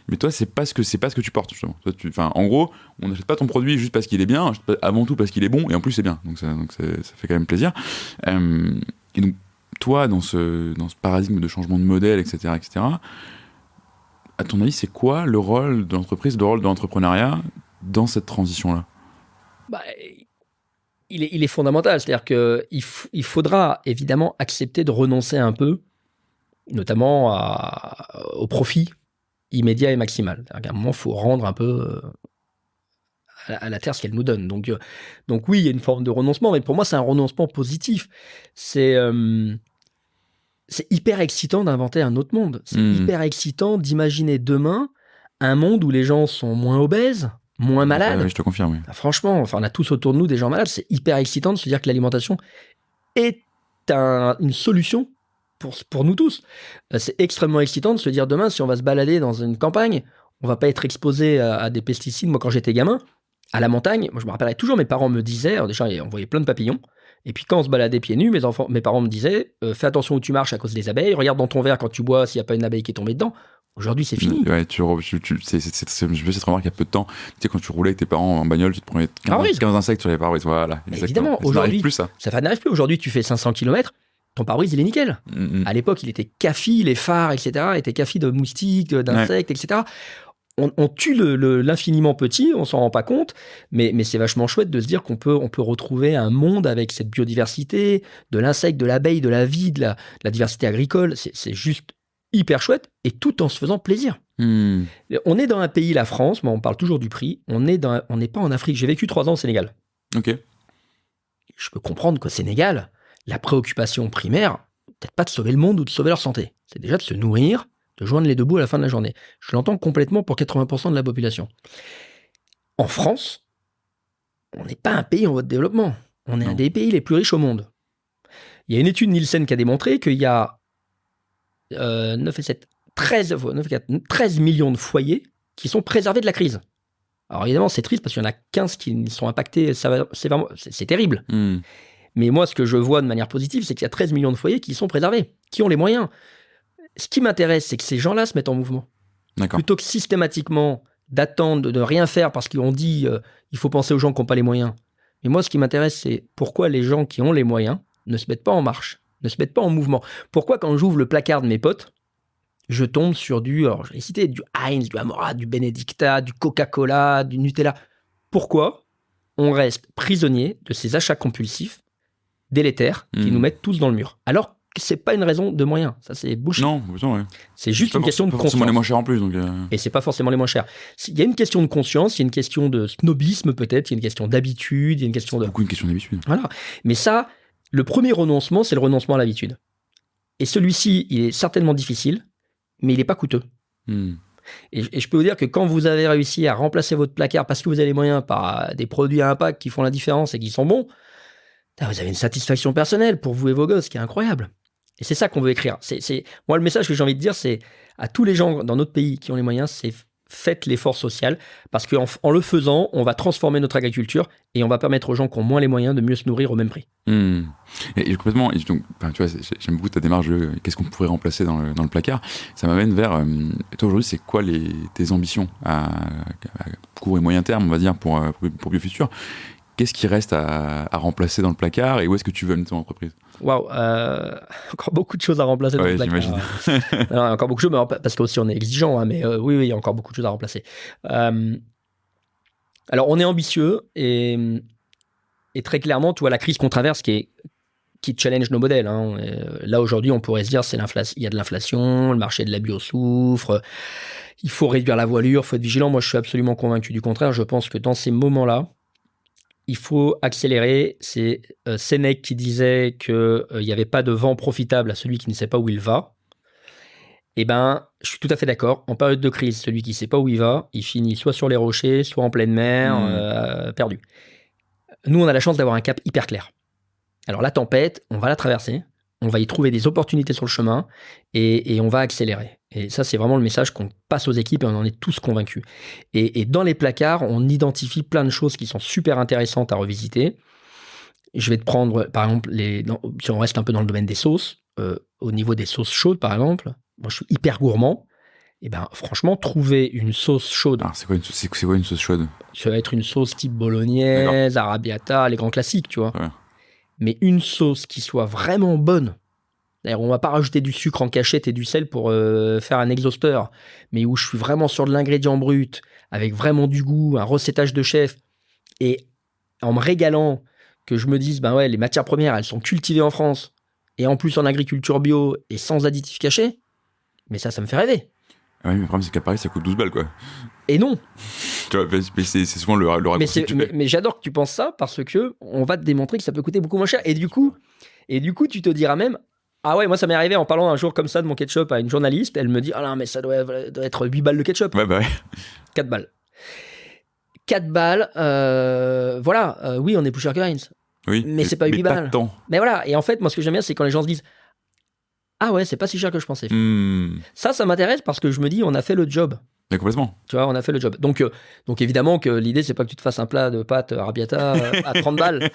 Mais toi, c'est pas ce que tu portes, justement. Toi, en gros, on n'achète pas ton produit juste parce qu'il est bien, on achète avant tout parce qu'il est bon, et en plus, c'est bien. Donc ça fait quand même plaisir. Et donc, toi, dans ce paradigme de changement de modèle, etc., à ton avis, c'est quoi le rôle de l'entreprise, le rôle de l'entrepreneuriat dans cette transition-là ? Il est fondamental, c'est-à-dire qu'il faudra évidemment accepter de renoncer un peu, notamment au profit immédiat et maximal. À un moment, il faut rendre un peu à la Terre ce qu'elle nous donne. Donc oui, il y a une forme de renoncement, mais pour moi, c'est un renoncement positif. C'est hyper excitant d'inventer un autre monde. C'est hyper excitant d'imaginer demain un monde où les gens sont moins obèses, moins malades. Oui, je te confirme, oui. Franchement, on a tous autour de nous des gens malades. C'est hyper excitant de se dire que l'alimentation est une solution pour nous tous. C'est extrêmement excitant de se dire demain, si on va se balader dans une campagne, on va pas être exposé à des pesticides. Moi, quand j'étais gamin, à la montagne, moi, je me rappellerai toujours, mes parents me disaient, alors déjà, on voyait plein de papillons, et puis quand on se baladait pieds nus, mes parents me disaient, fais attention où tu marches à cause des abeilles, regarde dans ton verre quand tu bois s'il n'y a pas une abeille qui est tombée dedans. Aujourd'hui, c'est fini. Ouais, je fais cette remarque il y a peu de temps. Tu sais, quand tu roulais avec tes parents en bagnole, tu te prenais 15 insectes sur les pare-brise. Voilà. Évidemment, aujourd'hui, ça n'arrive plus. Aujourd'hui, tu fais 500 km, ton pare-brise, il est nickel. À l'époque, il était café, les phares, etc., étaient café de moustiques, d'insectes, etc. On tue l'infiniment petit, on s'en rend pas compte, mais c'est vachement chouette de se dire qu'on peut retrouver un monde avec cette biodiversité, de l'insecte, de l'abeille, de la vie, de la diversité agricole. C'est juste hyper chouette, et tout en se faisant plaisir. On est dans un pays, la France, on parle toujours du prix, on n'est pas en Afrique. J'ai vécu 3 ans au Sénégal. Ok. Je peux comprendre qu'au Sénégal, la préoccupation primaire, peut-être pas de sauver le monde ou de sauver leur santé, c'est déjà de se nourrir, de joindre les deux bouts à la fin de la journée. Je l'entends complètement pour 80% de la population. En France, on n'est pas un pays en voie de développement. On est un des pays les plus riches au monde. Il y a une étude Nielsen qui a démontré qu'il y a 13 millions de foyers qui sont préservés de la crise. Alors évidemment, c'est triste parce qu'il y en a 15 qui sont impactés. C'est terrible. Mais moi, ce que je vois de manière positive, c'est qu'il y a 13 millions de foyers qui sont préservés, qui ont les moyens. Ce qui m'intéresse, c'est que ces gens-là se mettent en mouvement. D'accord. Plutôt que systématiquement d'attendre, de rien faire parce qu'on dit il faut penser aux gens qui n'ont pas les moyens. Mais moi, ce qui m'intéresse, c'est pourquoi les gens qui ont les moyens ne se mettent pas en marche, ne se mettent pas en mouvement. Pourquoi, quand j'ouvre le placard de mes potes, je tombe sur du Heinz, du Amora, du Benedicta, du Coca-Cola, du Nutella. Pourquoi on reste prisonnier de ces achats compulsifs délétères qui nous mettent tous dans le mur? Alors que c'est pas une raison de moyens, ça c'est bullshit. Non, ouais. C'est juste une question de conscience. C'est forcément les moins chers en plus. Et c'est pas forcément les moins chers. Il y a une question de conscience, il y a une question de snobisme peut-être, il y a une question d'habitude, il y a une question de... Beaucoup une question d'habitude. Voilà. Mais ça, Le premier renoncement, c'est le renoncement à l'habitude. Et celui-ci, il est certainement difficile, mais il n'est pas coûteux. Et je peux vous dire que quand vous avez réussi à remplacer votre placard parce que vous avez les moyens par des produits à impact qui font la différence et qui sont bons, vous avez une satisfaction personnelle pour vous et vos gosses qui est incroyable. Et c'est ça qu'on veut écrire. Moi, le message que j'ai envie de dire, c'est à tous les gens dans notre pays qui ont les moyens, c'est faites l'effort social, parce qu'en le faisant, on va transformer notre agriculture et on va permettre aux gens qui ont moins les moyens de mieux se nourrir au même prix. Et complètement, et donc, tu vois, j'aime beaucoup ta démarche de qu'est-ce qu'on pourrait remplacer dans le placard. Ça m'amène vers, toi aujourd'hui, c'est quoi tes ambitions à court et moyen terme, on va dire, pour BioFutur? Qu'est-ce qui reste à remplacer dans le placard et où est-ce que tu veux amener ton entreprise? Waouh, encore beaucoup de choses à remplacer dans le placard. J'imagine. Alors, encore beaucoup de choses, parce qu'aussi on est exigeant, hein, mais oui, il y a encore beaucoup de choses à remplacer. Alors, on est ambitieux et très clairement, tu vois, la crise qu'on traverse qui challenge nos modèles. Hein. Là, aujourd'hui, on pourrait se dire il y a de l'inflation, le marché de la bio souffre, il faut réduire la voilure, il faut être vigilant. Moi, je suis absolument convaincu du contraire. Je pense que dans ces moments-là, il faut accélérer. C'est Sénèque qui disait qu'il n'y avait pas de vent profitable à celui qui ne sait pas où il va. Eh bien, je suis tout à fait d'accord. En période de crise, celui qui ne sait pas où il va, il finit soit sur les rochers, soit en pleine mer, perdu. Nous, on a la chance d'avoir un cap hyper clair. Alors la tempête, on va la traverser, on va y trouver des opportunités sur le chemin et on va accélérer. Et ça, c'est vraiment le message qu'on passe aux équipes et on en est tous convaincus. Et dans les placards, on identifie plein de choses qui sont super intéressantes à revisiter. Je vais te prendre, par exemple, si on reste un peu dans le domaine des sauces, au niveau des sauces chaudes, par exemple, moi je suis hyper gourmand. Et ben franchement, trouver une sauce chaude. Alors, c'est quoi une sauce chaude? Ça va être une sauce type bolognaise, arrabbiata, les grands classiques, tu vois. Ouais. Mais une sauce qui soit vraiment bonne. D'ailleurs, on va pas rajouter du sucre en cachette et du sel pour faire un exhausteur, mais où je suis vraiment sur de l'ingrédient brut, avec vraiment du goût, un recettage de chef, et en me régalant, que je me dise, ben ouais, les matières premières, elles sont cultivées en France, et en plus en agriculture bio, et sans additifs cachés, mais ça me fait rêver. Ah oui, mais le problème, c'est qu'à Paris, ça coûte 12 balles, quoi. Et non. Tu vois, mais c'est souvent le raccourci que tu fais. Mais j'adore que tu penses ça, parce que on va te démontrer que ça peut coûter beaucoup moins cher. Et du coup, tu te diras même, ah ouais, moi ça m'est arrivé en parlant un jour comme ça de mon ketchup à une journaliste, elle me dit, ah non, mais ça doit être 8 balles de ketchup. Ouais, bah ouais. 4 balles. 4 balles, voilà, oui, on est plus cher que Heinz. Oui, mais c'est pas 8 balles. Pas tant. Mais voilà, et en fait, moi ce que j'aime bien, c'est quand les gens se disent, ah ouais, c'est pas si cher que je pensais. Ça m'intéresse parce que je me dis, on a fait le job. Mais complètement. Tu vois, on a fait le job. Donc évidemment que l'idée, c'est pas que tu te fasses un plat de pâtes arrabbiata à 30 balles.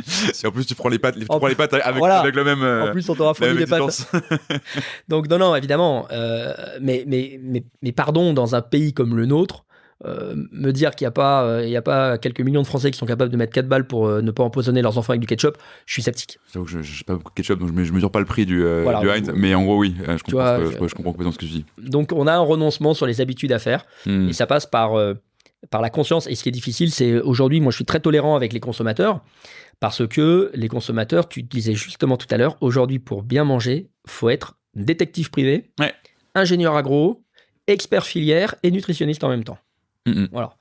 Si en plus tu prends les pâtes avec le même. En plus, on t'aura fourni des pâtes. Donc non, évidemment. Mais pardon, dans un pays comme le nôtre, me dire qu'il n'y a pas quelques millions de Français qui sont capables de mettre 4 balles pour ne pas empoisonner leurs enfants avec du ketchup, je suis sceptique. J'avoue que je n'ai pas beaucoup de ketchup, donc je mesure pas le prix du Heinz, mais en gros, oui, je comprends complètement ce que tu dis. Donc, on a un renoncement sur les habitudes à faire, et ça passe par la conscience. Et ce qui est difficile, c'est aujourd'hui, moi, je suis très tolérant avec les consommateurs, parce que les consommateurs, tu disais justement tout à l'heure, aujourd'hui, pour bien manger, faut être détective privé, ingénieur agro, expert filière et nutritionniste en même temps. Voilà.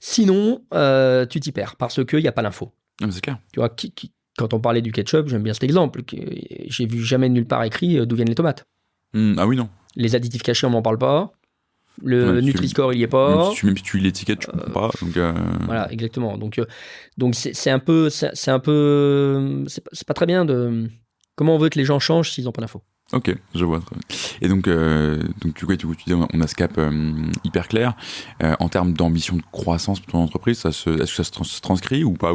Sinon, tu t'y perds parce qu'il n'y a pas l'info. C'est clair. Tu vois, quand on parlait du ketchup, j'aime bien cet exemple. J'ai vu jamais nulle part écrit d'où viennent les tomates. Ah oui, non. Les additifs cachés, on m'en parle pas. Le Nutri-Score, il y est pas. Même si tu lis l'étiquette, tu comprends pas. Donc Voilà, exactement. Donc c'est un peu, c'est pas très bien de. Comment on veut que les gens changent s'ils n'ont pas d'info? Ok, je vois. Et donc tu dis, on a ce cap hyper clair. En termes d'ambition de croissance pour ton entreprise, est-ce que ça se transcrit ou pas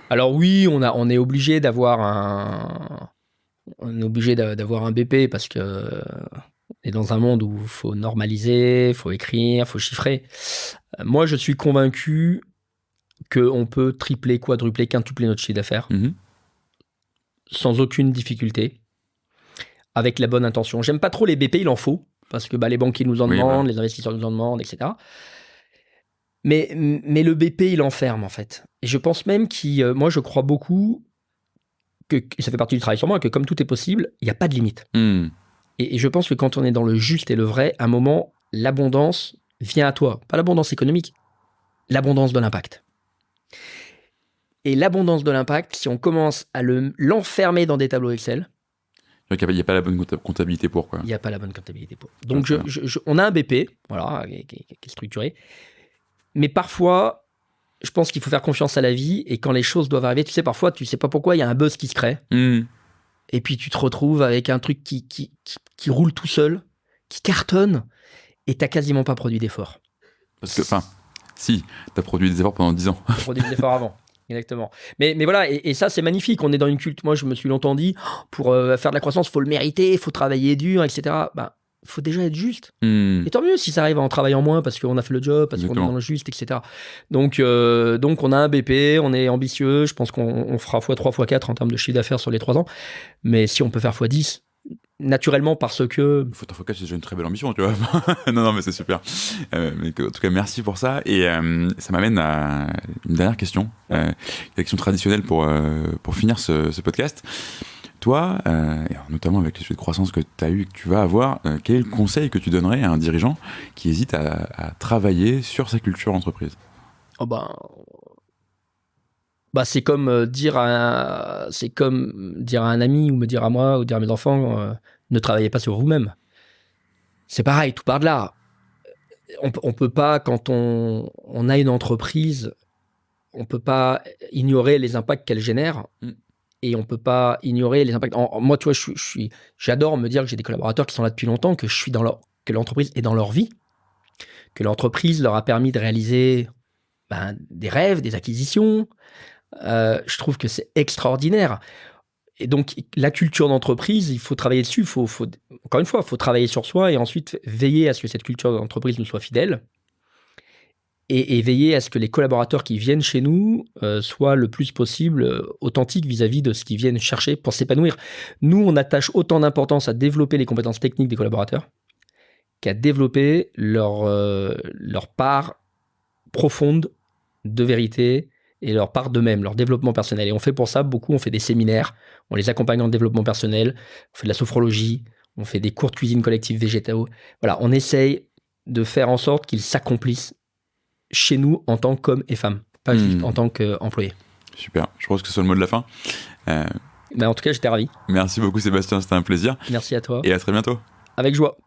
Alors oui, on est obligé d'avoir un BP parce que on est dans un monde où il faut normaliser, il faut écrire, il faut chiffrer. Moi, je suis convaincu qu'on peut tripler, quadrupler, quintupler notre chiffre d'affaires sans aucune difficulté. Avec la bonne intention. J'aime pas trop les BP, il en faut, parce que les banquiers nous en demandent, les investisseurs nous en demandent, etc. Mais le BP, il enferme, en fait. Et je pense même moi, je crois beaucoup, et ça fait partie du travail sur moi, que comme tout est possible, il n'y a pas de limite. Et je pense que quand on est dans le juste et le vrai, à un moment, l'abondance vient à toi. Pas l'abondance économique, l'abondance de l'impact. Et l'abondance de l'impact, si on commence à l'enfermer dans des tableaux Excel, il n'y a pas la bonne comptabilité pour, quoi. il n'y a pas la bonne comptabilité pour. Donc, on a un BP, voilà, qui est structuré. Mais parfois, je pense qu'il faut faire confiance à la vie. Et quand les choses doivent arriver, tu sais, parfois, tu sais pas pourquoi, il y a un buzz qui se crée. Et puis, tu te retrouves avec un truc qui roule tout seul, qui cartonne, et tu n'as quasiment pas produit d'efforts. Parce que, si, tu as produit des efforts pendant 10 ans. Tu as produit des efforts avant. Exactement. Mais voilà, et ça, c'est magnifique. On est dans une culte. Moi, je me suis longtemps dit, pour faire de la croissance, il faut le mériter, il faut travailler dur, etc. Il faut déjà être juste. Et tant mieux si ça arrive en travaillant moins parce qu'on a fait le job, parce qu'on est dans le juste, etc. Donc, on a un BP, on est ambitieux. Je pense qu'on fera x3, x4 en termes de chiffre d'affaires sur les 3 ans. Mais si on peut faire x10, naturellement, parce que... Faut x4, c'est déjà une très belle ambition, tu vois. non, mais c'est super. Mais en tout cas, merci pour ça. Et ça m'amène à une dernière question. Une question traditionnelle pour finir ce podcast. Toi, notamment avec les sujets de croissance que tu as eu et que tu vas avoir, quel conseil que tu donnerais à un dirigeant qui hésite à travailler sur sa culture d'entreprise ? C'est comme dire à un ami ou me dire à moi ou dire à mes enfants ne travaillez pas sur vous-même. C'est pareil, tout part de là. On peut pas, quand on a une entreprise, on peut pas ignorer les impacts qu'elle génère. Et on peut pas ignorer les impacts. Moi, tu vois, j'adore me dire que j'ai des collaborateurs qui sont là depuis longtemps, que que l'entreprise est dans leur vie, que l'entreprise leur a permis de réaliser des rêves, des acquisitions. Je trouve que c'est extraordinaire. Et donc, la culture d'entreprise, il faut travailler dessus. Encore une fois, il faut travailler sur soi et ensuite veiller à ce que cette culture d'entreprise nous soit fidèle. Et veiller à ce que les collaborateurs qui viennent chez nous soient le plus possible authentiques vis-à-vis de ce qu'ils viennent chercher pour s'épanouir. Nous, on attache autant d'importance à développer les compétences techniques des collaborateurs qu'à développer leur part profonde de vérité et leur part d'eux-mêmes, leur développement personnel. Et on fait pour ça beaucoup, on fait des séminaires, on les accompagne en développement personnel, on fait de la sophrologie, on fait des cours de cuisine collective végétaux. Voilà, on essaye de faire en sorte qu'ils s'accomplissent chez nous en tant qu'hommes et femmes, pas juste en tant qu'employés. Super, je pense que c'est le mot de la fin. En tout cas, j'étais ravi. Merci beaucoup Sébastien, c'était un plaisir. Merci à toi. Et à très bientôt. Avec joie.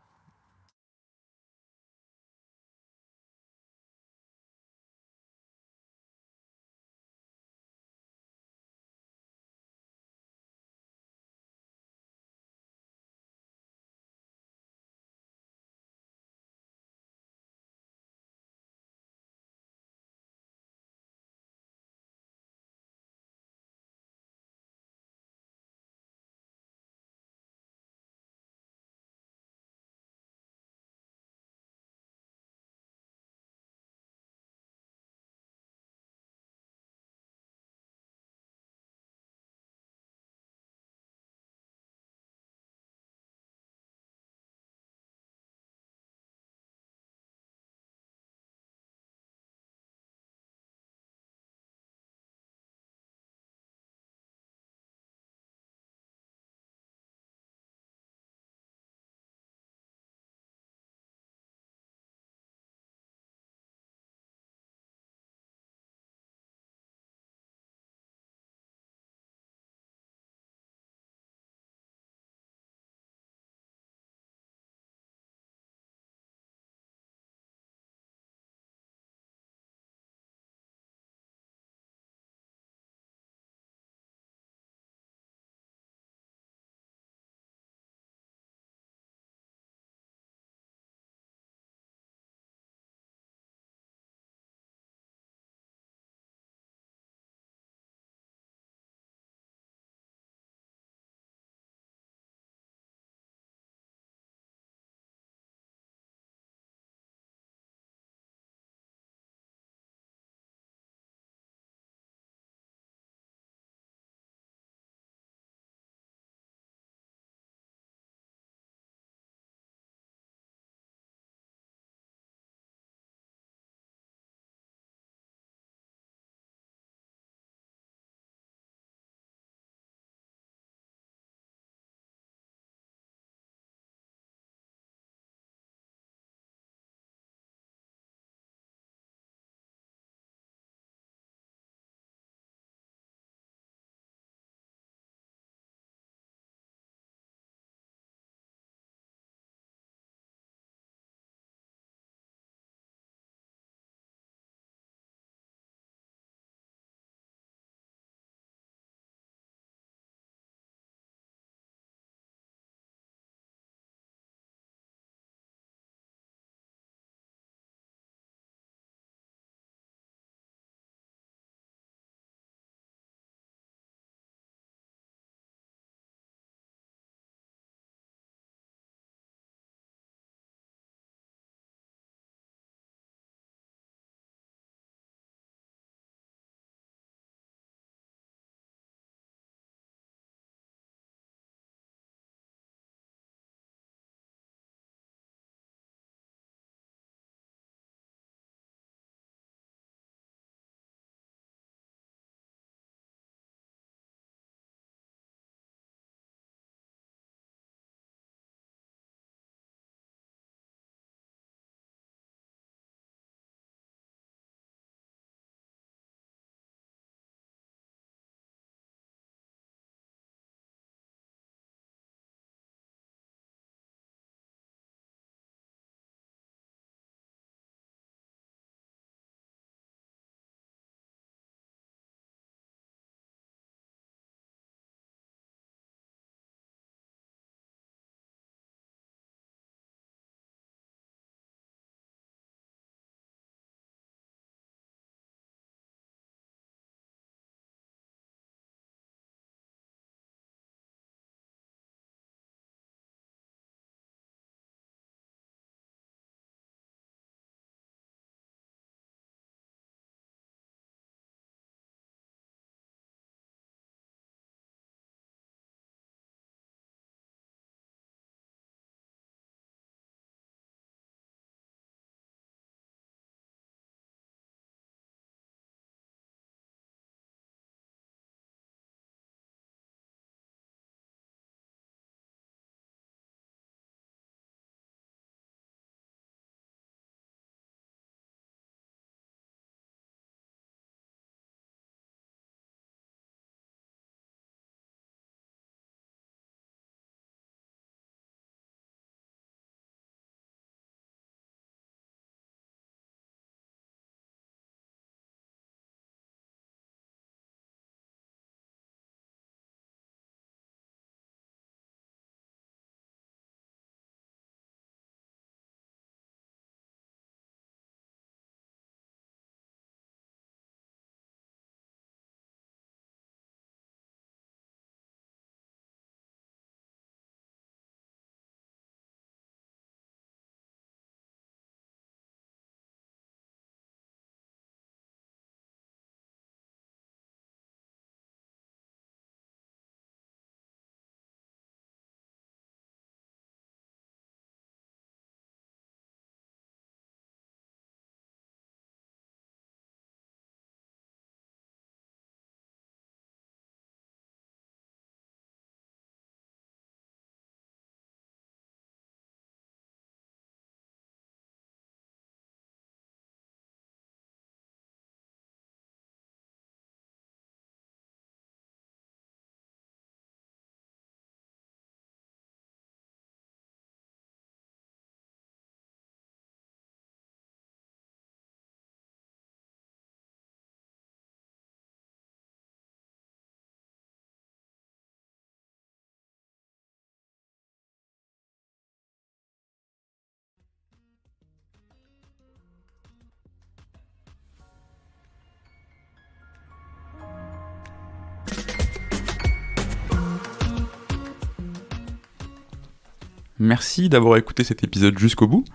Merci d'avoir écouté cet épisode jusqu'au bout.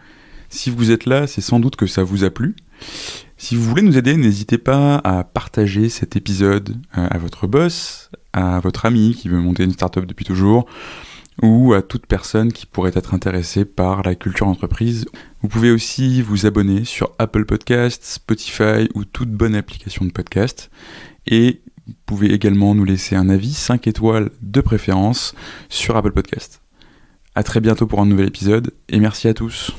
Si vous êtes là, c'est sans doute que ça vous a plu. Si vous voulez nous aider, n'hésitez pas à partager cet épisode à votre boss, à votre ami qui veut monter une startup depuis toujours, ou à toute personne qui pourrait être intéressée par la culture d'entreprise. Vous pouvez aussi vous abonner sur Apple Podcasts, Spotify ou toute bonne application de podcast. Et vous pouvez également nous laisser un avis 5 étoiles de préférence sur Apple Podcasts. À très bientôt pour un nouvel épisode et merci à tous.